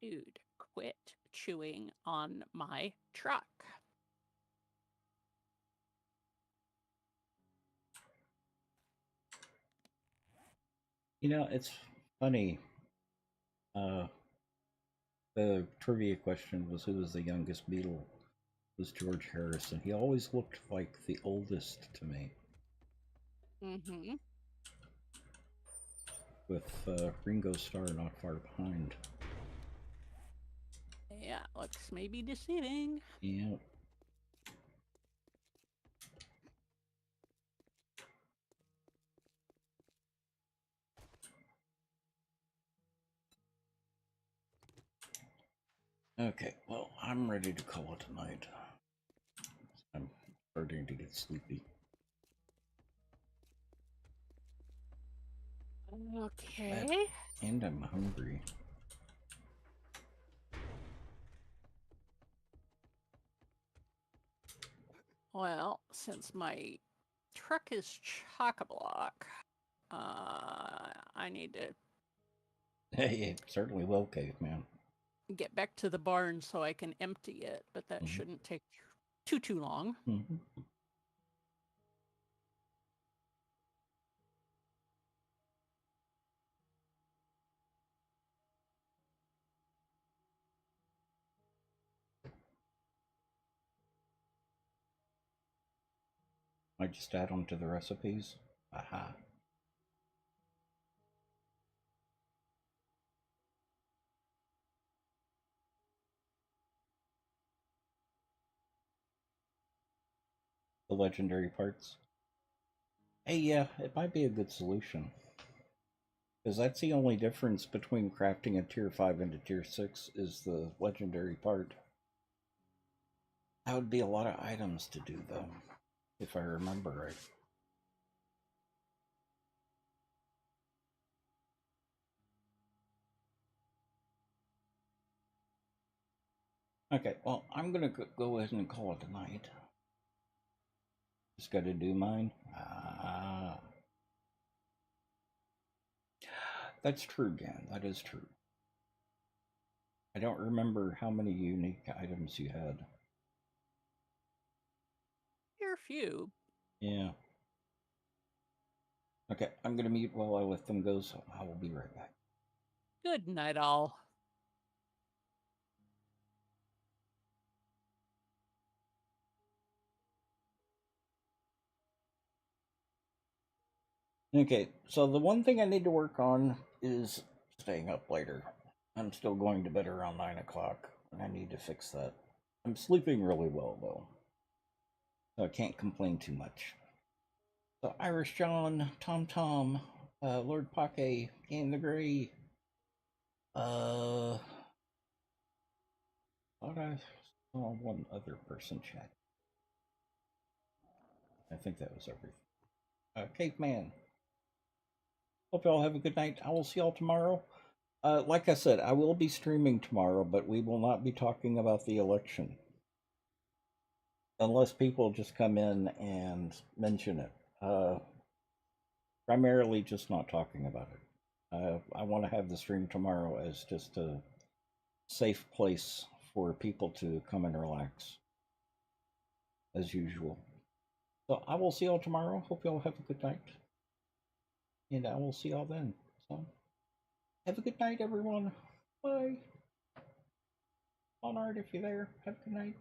Speaker 1: Dude, quit chewing on my truck.
Speaker 2: You know, it's funny. The trivia question was who was the youngest Beatle? It was George Harrison. He always looked like the oldest to me. with Ringo Starr not far behind.
Speaker 1: Yeah, looks maybe deceiving.
Speaker 2: Yeah. Okay, well, I'm ready to call it a night. I'm starting to get sleepy.
Speaker 1: Okay.
Speaker 2: And I'm hungry.
Speaker 1: Well, since my truck is chock-a-block, I need to
Speaker 2: Hey, it certainly will, caveman.
Speaker 1: get back to the barn so I can empty it, but that shouldn't take too long.
Speaker 2: Mm-hmm. I just add them to the recipes. Aha. The legendary parts. Hey, yeah, it might be a good solution. Because that's the only difference between crafting a tier 5 into tier 6 is the legendary part. That would be a lot of items to do, though, if I remember right. Okay, well, I'm gonna go ahead and call it a night. Just gotta do mine. Ah. That's true, Dan. That is true. I don't remember how many unique items you had.
Speaker 1: Here, few.
Speaker 2: Yeah. Okay, I'm gonna mute while I let them go, so I will be right back.
Speaker 1: Good night, all.
Speaker 2: Okay, so the one thing I need to work on is staying up later. I'm still going to bed around 9 o'clock, and I need to fix that. I'm sleeping really well, though, so I can't complain too much. So, Irish John, Tom, Lord Pocket, and the Grey. Thought I saw one other person chat. I think that was everything. Caveman. Hope y'all have a good night. I will see y'all tomorrow. Like I said, I will be streaming tomorrow, but we will not be talking about the election. Unless people just come in and mention it. Primarily just not talking about it. I want to have the stream tomorrow as just a safe place for people to come and relax. As usual. So I will see y'all tomorrow. Hope y'all have a good night. And I will see y'all then. So have a good night, everyone. Bye. Monard, if you're there, have a good night.